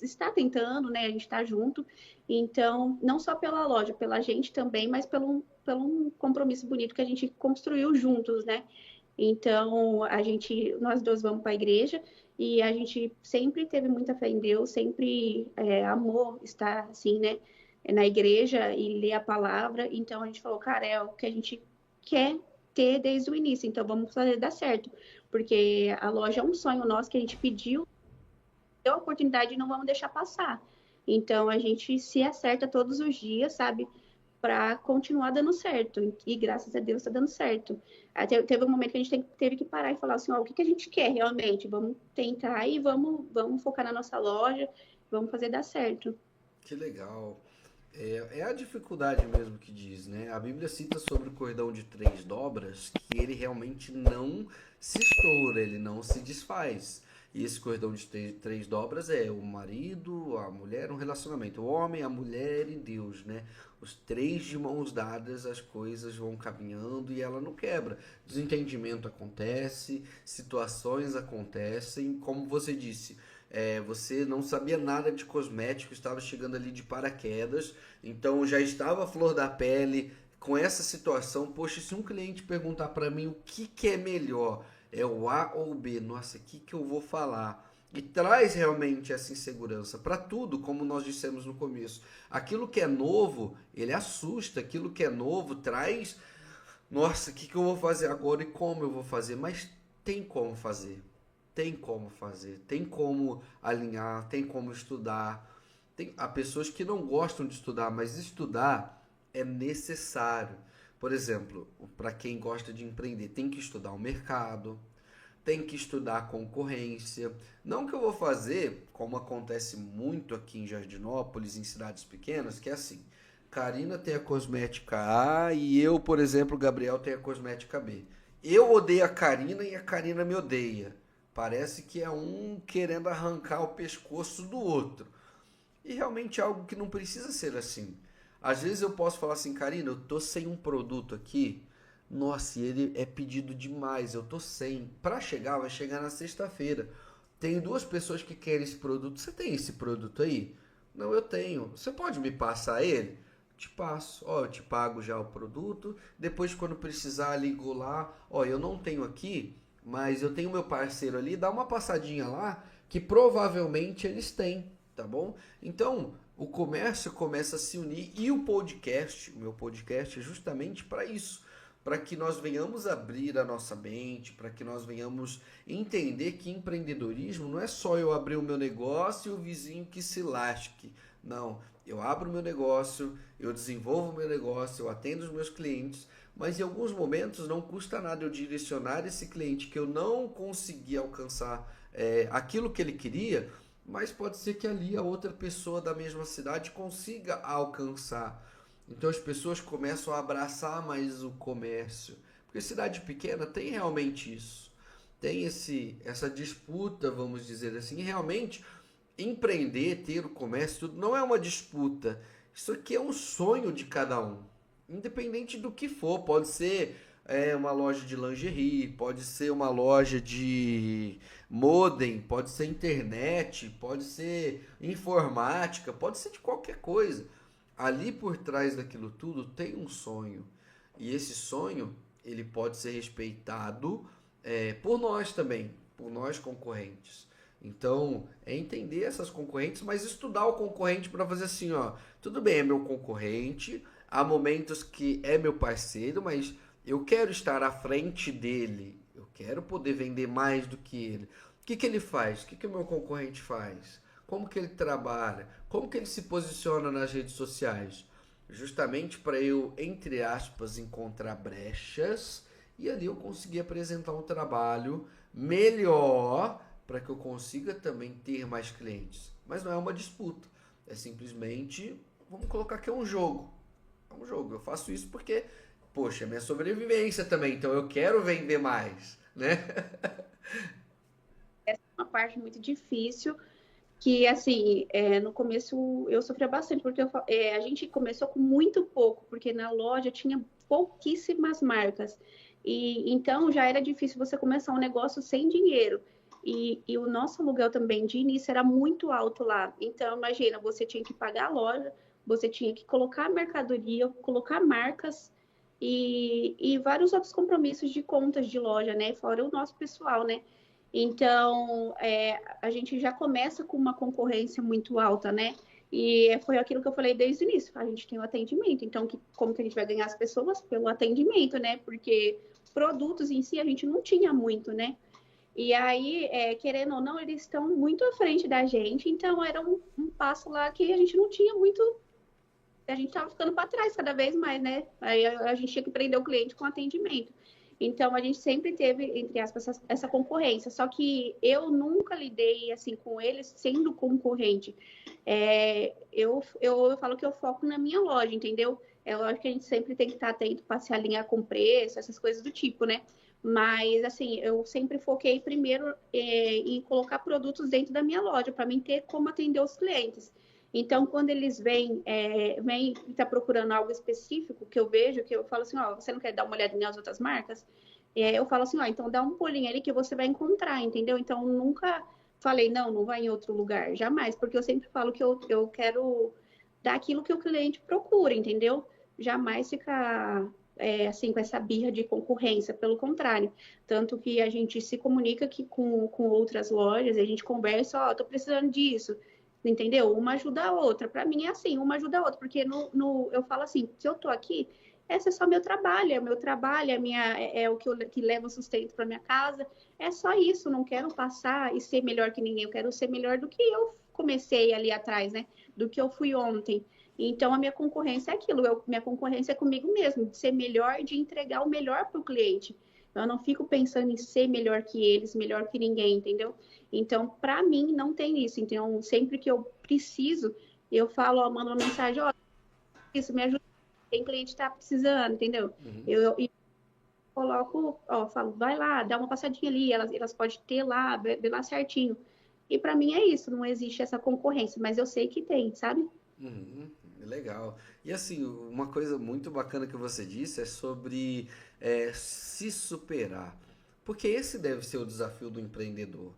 está tentando, né? A gente está junto. Então, não só pela loja, pela gente também, mas pelo um compromisso bonito que a gente construiu juntos, né? Então, nós dois vamos para a igreja e a gente sempre teve muita fé em Deus, sempre amor estar assim, né? Na igreja e ler a palavra. Então, a gente falou, cara, é o que a gente quer ter desde o início, então vamos fazer dar certo, porque a loja é um sonho nosso que a gente pediu, deu a oportunidade e não vamos deixar passar. Então a gente se acerta todos os dias, sabe? Para continuar dando certo. E graças a Deus está dando certo. Até teve um momento que a gente teve que parar e falar assim: ó, o que, que a gente quer realmente? Vamos tentar e vamos focar na nossa loja, vamos fazer dar certo. Que legal. É a dificuldade mesmo que diz, né? A Bíblia cita sobre o cordão de três dobras que ele realmente não se estoura, ele não se desfaz. E esse cordão de três dobras é o marido, a mulher, um relacionamento. O homem, a mulher e Deus, né? Os três de mãos dadas, as coisas vão caminhando e ela não quebra. Desentendimento acontece, situações acontecem, como você disse. Você não sabia nada de cosmético, estava chegando ali de paraquedas, então já estava a flor da pele com essa situação. Poxa, se um cliente perguntar para mim o que é melhor, é o A ou o B, nossa, o que eu vou falar? E traz realmente essa insegurança para tudo, como nós dissemos no começo. Aquilo que é novo, ele assusta, aquilo que é novo traz, nossa, o que eu vou fazer agora e como eu vou fazer? Mas tem como fazer. Tem como fazer, tem como alinhar, tem como estudar. Há pessoas que não gostam de estudar, mas estudar é necessário. Por exemplo, para quem gosta de empreender, tem que estudar o mercado, tem que estudar a concorrência. Não que eu vou fazer, como acontece muito aqui em Jardinópolis, em cidades pequenas, que é assim, Karina tem a cosmética A e eu, por exemplo, Gabriel tem a cosmética B. Eu odeio a Karina e a Karina me odeia. Parece que é um querendo arrancar o pescoço do outro. E realmente é algo que não precisa ser assim. Às vezes eu posso falar assim, Karina, eu tô sem um produto aqui. Nossa, e ele é pedido demais, eu tô sem. Para chegar, vai chegar na sexta-feira. Tenho duas pessoas que querem esse produto. Você tem esse produto aí? Não, eu tenho. Você pode me passar ele? Te passo. Ó, eu te pago já o produto. Depois, quando precisar, ligo lá. Ó, eu não tenho aqui, mas eu tenho meu parceiro ali. Dá uma passadinha lá, que provavelmente eles têm, tá bom? Então, o comércio começa a se unir e o meu podcast é justamente para isso, para que nós venhamos abrir a nossa mente, para que nós venhamos entender que empreendedorismo não é só eu abrir o meu negócio e o vizinho que se lasque. Não, eu abro o meu negócio, eu desenvolvo o meu negócio, eu atendo os meus clientes, mas em alguns momentos não custa nada eu direcionar esse cliente que eu não consegui alcançar aquilo que ele queria, mas pode ser que ali a outra pessoa da mesma cidade consiga alcançar. Então as pessoas começam a abraçar mais o comércio. Porque cidade pequena tem realmente isso. Tem essa disputa, vamos dizer assim. E realmente, empreender, ter o comércio, tudo não é uma disputa. Isso aqui é um sonho de cada um. Independente do que for. Pode ser uma loja de lingerie, pode ser uma loja de modem, pode ser internet, pode ser informática, pode ser de qualquer coisa. Ali por trás daquilo tudo tem um sonho. E esse sonho, ele pode ser respeitado por nós também, por nós concorrentes. Então, é entender essas concorrentes, mas estudar o concorrente para fazer assim, ó, tudo bem, é meu concorrente, há momentos que é meu parceiro, mas eu quero estar à frente dele, eu quero poder vender mais do que ele. O que ele faz? O que o meu concorrente faz? Como que ele trabalha? Como que ele se posiciona nas redes sociais? Justamente para eu, entre aspas, encontrar brechas e ali eu conseguir apresentar um trabalho melhor para que eu consiga também ter mais clientes. Mas não é uma disputa, é simplesmente, vamos colocar que é um jogo. É um jogo, eu faço isso porque, poxa, é minha sobrevivência também, então eu quero vender mais, né? Essa é uma parte muito difícil, que, assim, no começo eu sofria bastante, porque a gente começou com muito pouco, porque na loja tinha pouquíssimas marcas. E então já era difícil você começar um negócio sem dinheiro. E o nosso aluguel também de início era muito alto lá. Então, imagina, você tinha que pagar a loja, você tinha que colocar mercadoria, colocar marcas e vários outros compromissos de contas de loja, né? Fora o nosso pessoal, né? Então, a gente já começa com uma concorrência muito alta, né? E foi aquilo que eu falei desde o início. A gente tem o atendimento. Então, como que a gente vai ganhar as pessoas? Pelo atendimento, né? Porque produtos em si a gente não tinha muito, né? E aí, querendo ou não, eles estão muito à frente da gente. Então, era um passo lá que a gente não tinha muito. A gente estava ficando para trás cada vez mais, né? Aí a gente tinha que prender o cliente com atendimento. Então, a gente sempre teve, entre aspas, essa concorrência. Só que eu nunca lidei, assim, com eles sendo concorrente. Eu falo que eu foco na minha loja, entendeu? É lógico que a gente sempre tem que estar atento para se alinhar com preço, essas coisas do tipo, né? Mas, assim, eu sempre foquei primeiro em colocar produtos dentro da minha loja, para mim ter como atender os clientes. Então, quando eles vêm e tá procurando algo específico, que eu vejo, que eu falo assim, ó, você não quer dar uma olhadinha nas outras marcas? Eu falo assim, ó, então dá um pulinho ali que você vai encontrar, entendeu? Então, nunca falei, não vai em outro lugar, jamais, porque eu sempre falo que eu quero dar aquilo que o cliente procura, entendeu? Jamais ficar assim, com essa birra de concorrência, pelo contrário. Tanto que a gente se comunica aqui com outras lojas, a gente conversa, ó, tô precisando disso, entendeu? Uma ajuda a outra. Para mim é assim, uma ajuda a outra, porque eu falo assim, se eu tô aqui, esse é só meu trabalho, é o meu trabalho, é o que leva o sustento para minha casa. É só isso, não quero passar e ser melhor que ninguém, eu quero ser melhor do que eu comecei ali atrás, né? Do que eu fui ontem. Então, a minha concorrência é aquilo, minha concorrência é comigo mesmo, de ser melhor, de entregar o melhor para o cliente. Eu não fico pensando em ser melhor que eles, melhor que ninguém, entendeu? Então, para mim, não tem isso. Então, sempre que eu preciso, eu falo, ó, mando uma mensagem, ó, isso me ajuda, tem cliente que está precisando, entendeu? Uhum. Eu coloco, ó, falo, vai lá, dá uma passadinha ali, elas podem ter lá, ver lá certinho. E para mim é isso, não existe essa concorrência, mas eu sei que tem, sabe? Uhum, legal. E assim, uma coisa muito bacana que você disse é sobre se superar. Porque esse deve ser o desafio do empreendedor.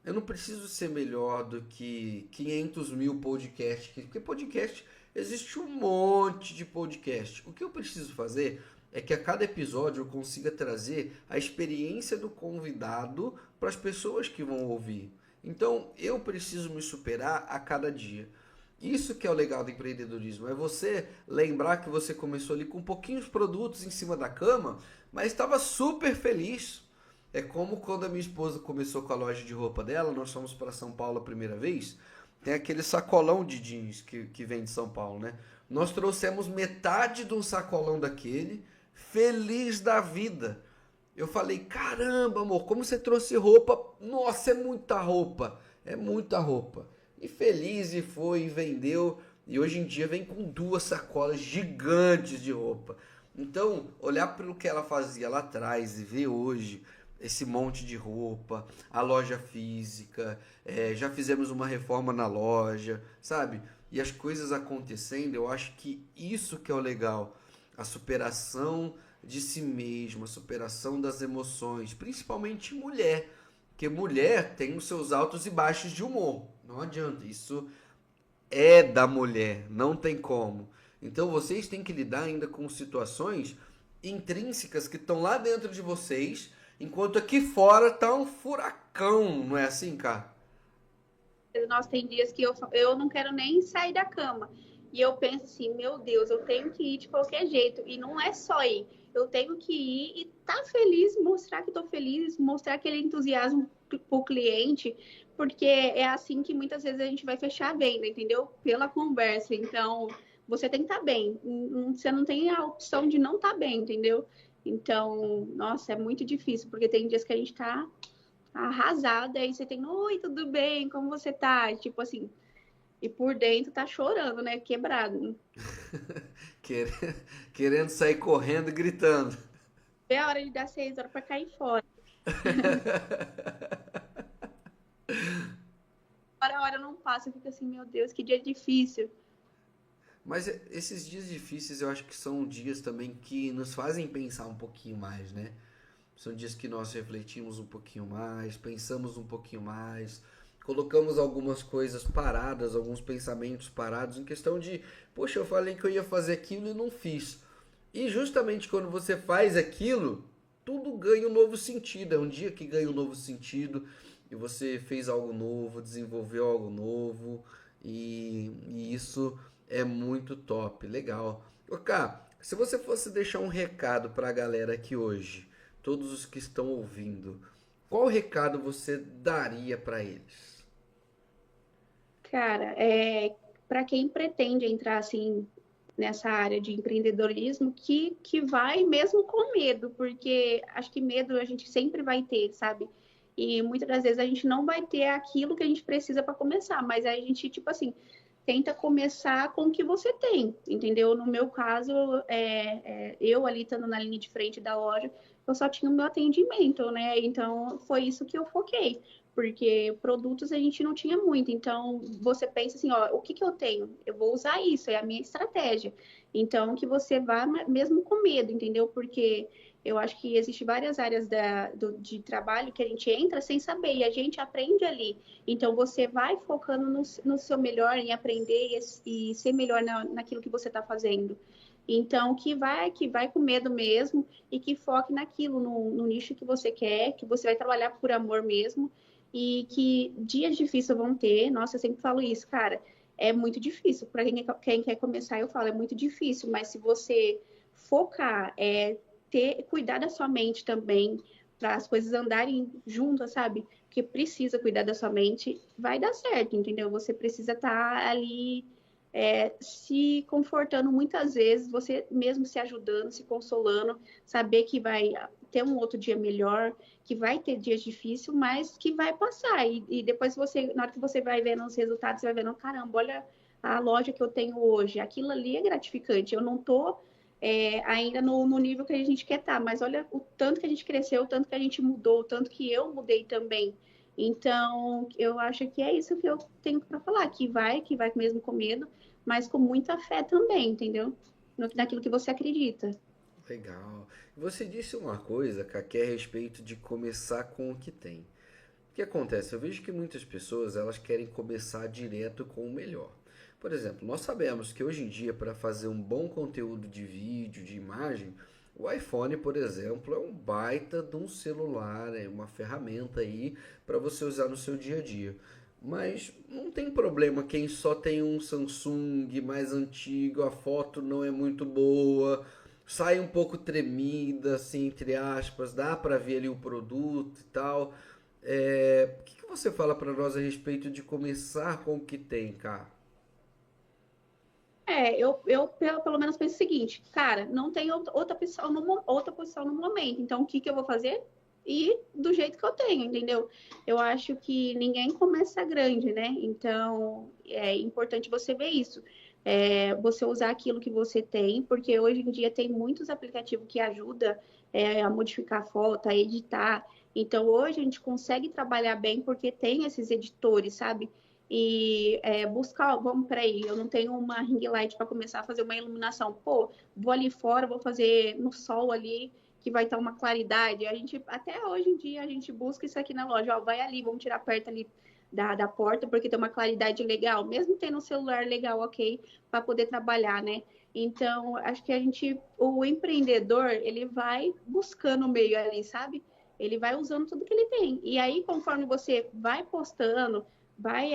Eu não preciso ser melhor do que 500 mil podcasts, porque podcast, existe um monte de podcast. O que eu preciso fazer é que a cada episódio eu consiga trazer a experiência do convidado para as pessoas que vão ouvir. Então, eu preciso me superar a cada dia. Isso que é o legal do empreendedorismo, é você lembrar que você começou ali com pouquinhos produtos em cima da cama, mas estava super feliz. É como quando a minha esposa começou com a loja de roupa dela, nós fomos para São Paulo a primeira vez, tem aquele sacolão de jeans que vem de São Paulo, né? Nós trouxemos metade de um sacolão daquele, feliz da vida. Eu falei, caramba, amor, como você trouxe roupa? Nossa, é muita roupa. E feliz e foi, e vendeu. E hoje em dia vem com 2 sacolas gigantes de roupa. Então, olhar para o que ela fazia lá atrás e ver hoje esse monte de roupa, a loja física, já fizemos uma reforma na loja, sabe? E as coisas acontecendo, eu acho que isso que é o legal. A superação de si mesmo, a superação das emoções, principalmente mulher. Porque mulher tem os seus altos e baixos de humor. Não adianta, isso é da mulher, não tem como. Então vocês têm que lidar ainda com situações intrínsecas que estão lá dentro de vocês, enquanto aqui fora tá um furacão, não é assim, cara? Nossa, tem dias que eu não quero nem sair da cama. E eu penso assim, meu Deus, eu tenho que ir de qualquer jeito. E não é só ir. Eu tenho que ir e tá feliz, mostrar que tô feliz, mostrar aquele entusiasmo pro cliente, porque é assim que muitas vezes a gente vai fechar a venda, entendeu? Pela conversa. Então, você tem que estar bem. Você não tem a opção de não estar bem, entendeu? Então, nossa, é muito difícil, porque tem dias que a gente tá arrasada, aí você tem, oi, tudo bem, como você tá? Tipo assim, e por dentro tá chorando, né? Quebrado. Querendo, querendo sair correndo e gritando. É a hora de dar 6 horas pra cair fora. A hora não passa, eu fico assim, meu Deus, que dia difícil. Mas esses dias difíceis eu acho que são dias também que nos fazem pensar um pouquinho mais, né? São dias que nós refletimos um pouquinho mais, pensamos um pouquinho mais, colocamos algumas coisas paradas, alguns pensamentos parados, em questão de, poxa, eu falei que eu ia fazer aquilo e não fiz. E justamente quando você faz aquilo, tudo ganha um novo sentido. É um dia que ganha um novo sentido e você fez algo novo, desenvolveu algo novo e isso é muito top, legal. Ô, Cá, se você fosse deixar um recado para a galera aqui hoje, todos os que estão ouvindo, qual recado você daria para eles? Cara, para quem pretende entrar assim nessa área de empreendedorismo, que vai mesmo com medo, porque acho que medo a gente sempre vai ter, sabe? E muitas das vezes a gente não vai ter aquilo que a gente precisa para começar, mas a gente, tipo assim, tenta começar com o que você tem, entendeu? No meu caso, eu ali estando na linha de frente da loja, eu só tinha o meu atendimento, né? Então foi isso que eu foquei, porque produtos a gente não tinha muito. Então você pensa assim, ó, o que eu tenho? Eu vou usar isso, é a minha estratégia. Então que você vá mesmo com medo, entendeu? Porque eu acho que existe várias áreas de trabalho que a gente entra sem saber e a gente aprende ali. Então, você vai focando no seu melhor, em aprender e ser melhor naquilo que você está fazendo. Então, que vai com medo mesmo e que foque naquilo, no nicho que você quer, que você vai trabalhar por amor mesmo e que dias difíceis vão ter. Nossa, eu sempre falo isso, cara. É muito difícil. Para quem quer começar, eu falo, é muito difícil, mas se você focar, cuidar da sua mente também, para as coisas andarem juntas, sabe? Que precisa cuidar da sua mente, vai dar certo, entendeu? Você precisa estar ali se confortando muitas vezes, você mesmo se ajudando, se consolando, saber que vai ter um outro dia melhor, que vai ter dias difíceis, mas que vai passar. E depois você, na hora que você vai vendo os resultados, você vai vendo, caramba, olha a loja que eu tenho hoje. Aquilo ali é gratificante. Eu não estou ainda no nível que a gente quer estar, mas olha o tanto que a gente cresceu, o tanto que a gente mudou, o tanto que eu mudei também. Então, eu acho que é isso que eu tenho para falar, que vai mesmo com medo, mas com muita fé também, entendeu? Naquilo que você acredita. Legal. Você disse uma coisa, Cá, que é a respeito de começar com o que tem. O que acontece? Eu vejo que muitas pessoas elas querem começar direto com o melhor. Por exemplo, nós sabemos que hoje em dia, para fazer um bom conteúdo de vídeo, de imagem, o iPhone, por exemplo, é um baita de um celular, é uma ferramenta aí para você usar no seu dia a dia. Mas não tem problema quem só tem um Samsung mais antigo, a foto não é muito boa, sai um pouco tremida, assim, entre aspas, dá para ver ali o produto e tal. O que você fala para nós a respeito de começar com o que tem, cara? Eu pelo menos penso o seguinte, cara, não tem outra posição no momento, então o que que eu vou fazer? E do jeito que eu tenho, entendeu? Eu acho que ninguém começa grande, né? Então é importante você ver isso. Você usar aquilo que você tem, porque hoje em dia tem muitos aplicativos que ajudam a modificar a foto, a editar. Então hoje a gente consegue trabalhar bem porque tem esses editores, sabe? E buscar, vamos para aí, eu não tenho uma ring light para começar a fazer uma iluminação. Pô, vou ali fora, vou fazer no sol ali, que vai estar uma claridade. A gente, até hoje em dia, a gente busca isso aqui na loja. Ó, vai ali, vamos tirar perto ali da porta, porque tem uma claridade legal, mesmo tendo um celular legal, ok, para poder trabalhar, né? Então, acho que o empreendedor, ele vai buscando o meio ali, sabe? Ele vai usando tudo que ele tem. E aí, conforme você vai postando, vai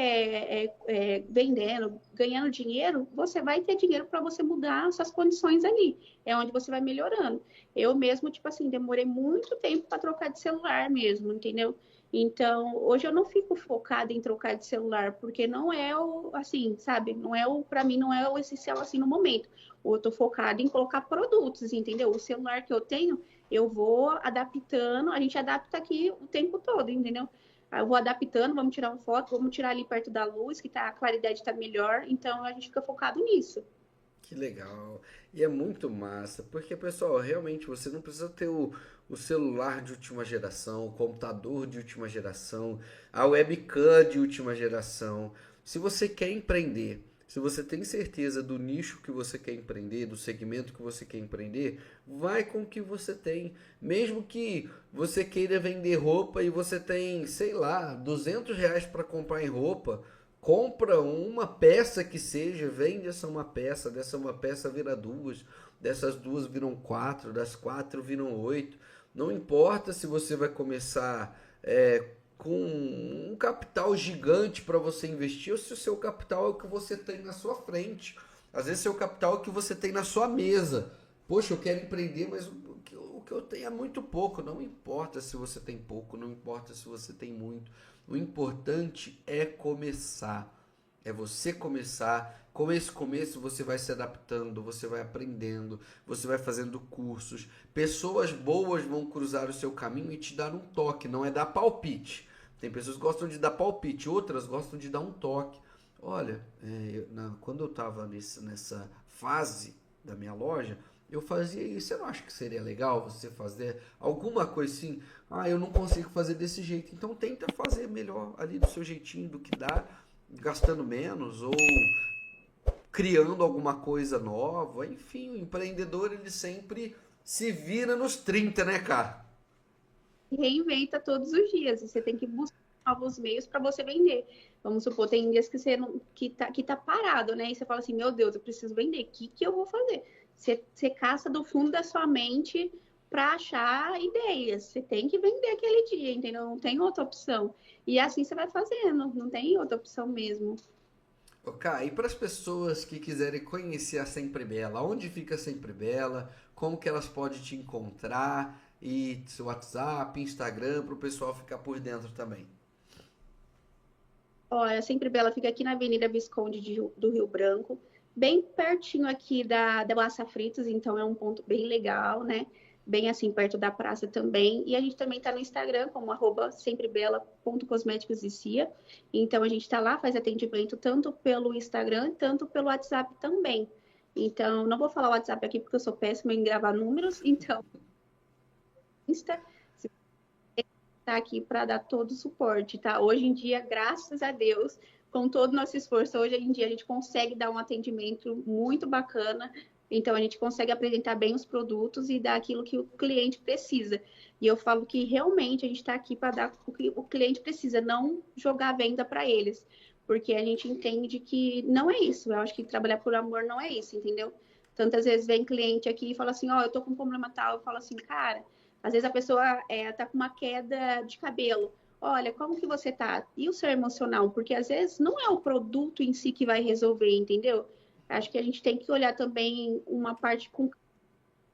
vendendo, ganhando dinheiro, você vai ter dinheiro para você mudar suas condições ali. É onde você vai melhorando. Eu mesmo, tipo assim, demorei muito tempo para trocar de celular mesmo, entendeu? Então, hoje eu não fico focada em trocar de celular, porque não é o, assim, sabe? Não é o, para mim, não é o essencial assim no momento. Eu tô focada em colocar produtos, entendeu? O celular que eu tenho, eu vou adaptando, a gente adapta aqui o tempo todo, entendeu? Eu vou adaptando, vamos tirar uma foto, vamos tirar ali perto da luz, que tá, a claridade está melhor, então a gente fica focado nisso. Que legal. E é muito massa, porque, pessoal, realmente você não precisa ter o celular de última geração, o computador de última geração, a webcam de última geração. Se você quer empreender, se você tem certeza do nicho que você quer empreender, do segmento que você quer empreender, vai com o que você tem. Mesmo que você queira vender roupa e você tem, sei lá, R$ 200 para comprar em roupa, compra uma peça que seja, vende essa uma peça, dessa uma peça vira duas, dessas duas viram quatro, das quatro viram oito. Não importa se você vai começar com um capital gigante para você investir ou se o seu capital é o que você tem na sua frente. Às vezes seu capital é o que você tem na sua mesa. Poxa, eu quero empreender, mas o que eu tenho é muito pouco. Não importa se você tem pouco, não importa se você tem muito. O importante é começar. É você começar. Com esse começo você vai se adaptando, você vai aprendendo, você vai fazendo cursos. Pessoas boas vão cruzar o seu caminho e te dar um toque, não é dar palpite. Tem pessoas que gostam de dar palpite, outras gostam de dar um toque. Olha, quando eu estava nessa fase da minha loja, eu fazia isso. Você não acha que seria legal você fazer alguma coisa assim? Ah, eu não consigo fazer desse jeito. Então tenta fazer melhor ali do seu jeitinho, do que dá, gastando menos ou criando alguma coisa nova. Enfim, o empreendedor ele sempre se vira nos 30, né, cara? Reinventa todos os dias, você tem que buscar novos meios para você vender. Vamos supor, tem dias que você não, que tá parado, né? E você fala assim, meu Deus, eu preciso vender, o que eu vou fazer? Você caça do fundo da sua mente para achar ideias. Você tem que vender aquele dia, entendeu? Não tem outra opção. E assim você vai fazendo, não tem outra opção mesmo. Ok, e para as pessoas que quiserem conhecer a Sempre Bela, onde fica a Sempre Bela, como que elas podem te encontrar e seu WhatsApp, Instagram, para o pessoal ficar por dentro também. Olha, Sempre Bela fica aqui na Avenida Visconde do Rio Branco. bem pertinho aqui da Massa Fritas, então é um ponto bem legal, né? Bem assim, perto da praça também. E a gente também está no Instagram, como @semprebela.cosméticoscia. Então a gente está lá, faz atendimento tanto pelo Instagram, tanto pelo WhatsApp também. Então, não vou falar o WhatsApp aqui porque eu sou péssima em gravar números, então, Insta, está aqui para dar todo o suporte, tá? Hoje em dia, graças a Deus, com todo o nosso esforço, hoje em dia a gente consegue dar um atendimento muito bacana, então a gente consegue apresentar bem os produtos e dar aquilo que o cliente precisa. E eu falo que realmente a gente está aqui para dar o que o cliente precisa, não jogar a venda para eles, porque a gente entende que não é isso. Eu acho que trabalhar por amor não é isso, entendeu? Tantas vezes vem cliente aqui e fala assim, ó, eu tô com um problema tal, eu falo assim, cara, às vezes a pessoa tá com uma queda de cabelo. Olha, como que você tá? E o seu emocional? Porque às vezes não é o produto em si que vai resolver, entendeu? Acho que a gente tem que olhar também uma parte com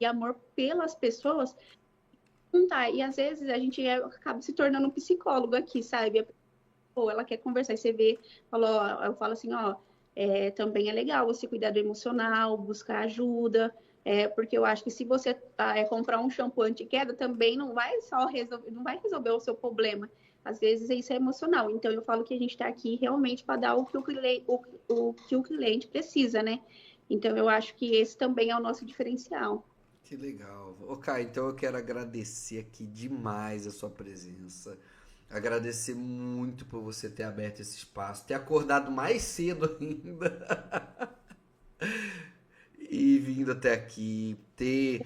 amor pelas pessoas. Não tá. E às vezes a gente acaba se tornando um psicólogo aqui, sabe? Pô, ela quer conversar e você vê, falou, eu falo assim, ó, também é legal você cuidar do emocional, buscar ajuda, porque eu acho que se você comprar um shampoo anti-queda, também não vai só resolver, não vai resolver o seu problema. Às vezes isso é emocional. Então eu falo que a gente está aqui realmente para dar o que o cliente precisa, né? Então eu acho que esse também é o nosso diferencial. Que legal. Ô, Kai, então eu quero agradecer aqui demais a sua presença. Agradecer muito por você ter aberto esse espaço, ter acordado mais cedo ainda e vindo até aqui, ter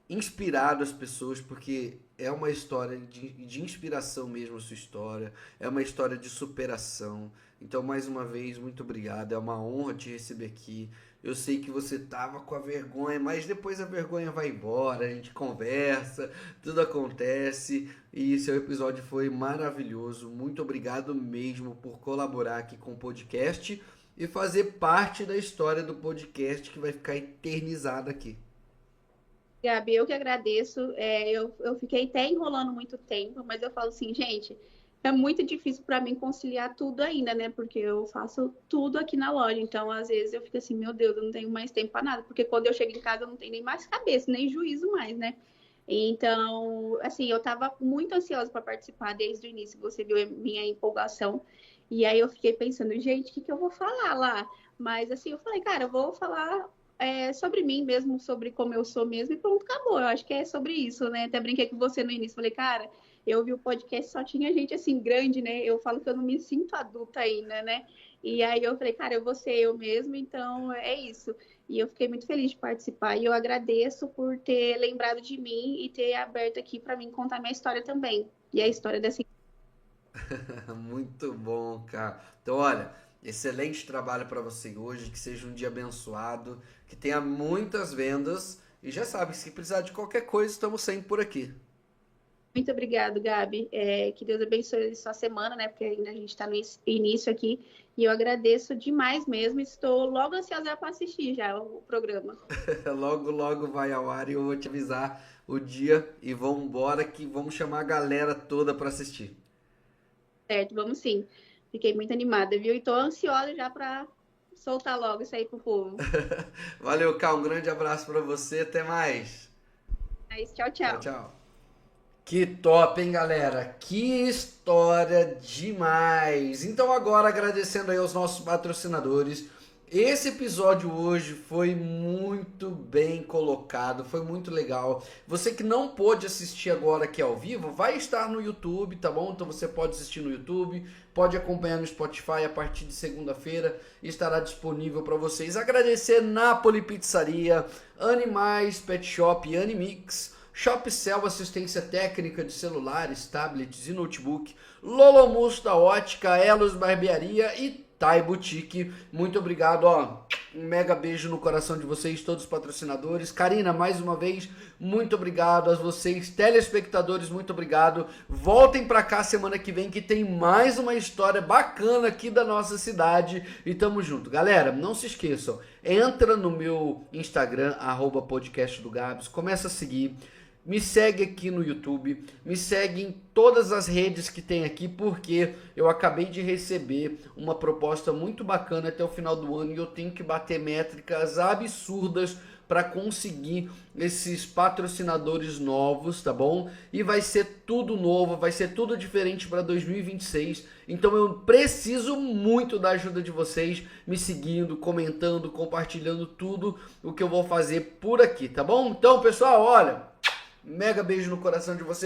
inspirado as pessoas, porque é uma história de inspiração mesmo a sua história, é uma história de superação. Então, mais uma vez, muito obrigado, é uma honra te receber aqui. Eu sei que você tava com a vergonha, mas depois a vergonha vai embora, a gente conversa, tudo acontece e seu episódio foi maravilhoso. Muito obrigado mesmo por colaborar aqui com o podcast e fazer parte da história do podcast que vai ficar eternizada aqui. Gabi, eu que agradeço. Eu fiquei até enrolando muito tempo, mas eu falo assim, gente, é muito difícil para mim conciliar tudo ainda, né? Porque eu faço tudo aqui na loja. Então, às vezes, eu fico assim, meu Deus, eu não tenho mais tempo para nada. Porque quando eu chego em casa, eu não tenho nem mais cabeça, nem juízo mais, né? Então, assim, eu estava muito ansiosa para participar desde o início. Você viu a minha empolgação. E aí eu fiquei pensando, gente, o que eu vou falar lá? Mas, assim, eu falei, cara, eu vou falar sobre mim mesmo, sobre como eu sou mesmo, e pronto, acabou. Eu acho que é sobre isso, né? Até brinquei com você no início, falei, cara, eu vi o podcast, só tinha gente assim grande, né? Eu falo que eu não me sinto adulta ainda, né? E aí eu falei, cara, eu vou ser eu mesmo, então é isso. E eu fiquei muito feliz de participar. E eu agradeço por ter lembrado de mim e ter aberto aqui para mim contar minha história também. E a história dessa. Muito bom, cara. Então, olha, excelente trabalho para você hoje, que seja um dia abençoado, que tenha muitas vendas e já sabe, se precisar de qualquer coisa, estamos sempre por aqui. Muito obrigado, Gabi. Que Deus abençoe a sua semana, né? Porque ainda a gente está no início aqui. E eu agradeço demais mesmo. Estou logo ansiosa para assistir já o programa. Logo, logo vai ao ar e eu vou te avisar o dia e vamos embora que vamos chamar a galera toda para assistir. Certo, vamos sim. Fiquei muito animada, viu? E estou ansiosa já para soltar logo isso aí pro povo. Valeu, Cal, um grande abraço para você, até mais. Mas tchau, Tchau, tchau. tchau. Que top, hein, galera? Que história demais! Então, agora agradecendo aí aos nossos patrocinadores. Esse episódio hoje foi muito bem colocado, foi muito legal. Você que não pôde assistir agora aqui ao vivo, vai estar no YouTube, tá bom? Então você pode assistir no YouTube, pode acompanhar no Spotify a partir de segunda-feira, estará disponível para vocês. Agradecer Napoli Pizzaria, Animais Pet Shop, Animix, Shopcell assistência técnica de celulares, tablets e notebook, Lolomus da Ótica, Elos Barbearia e Thai Boutique. Muito obrigado, ó. Um mega beijo no coração de vocês, todos os patrocinadores. Karina, mais uma vez, muito obrigado a vocês, telespectadores, muito obrigado. Voltem pra cá semana que vem que tem mais uma história bacana aqui da nossa cidade e tamo junto. Galera, não se esqueçam, entra no meu Instagram, @podcastdogabs, começa a seguir. me segue aqui no YouTube, me segue em todas as redes que tem aqui, porque eu acabei de receber uma proposta muito bacana até o final do ano e eu tenho que bater métricas absurdas para conseguir esses patrocinadores novos, tá bom? E vai ser tudo novo, vai ser tudo diferente para 2026. Então eu preciso muito da ajuda de vocês, me seguindo, comentando, compartilhando tudo o que eu vou fazer por aqui, tá bom? Então, pessoal, olha, mega beijo no coração de vocês.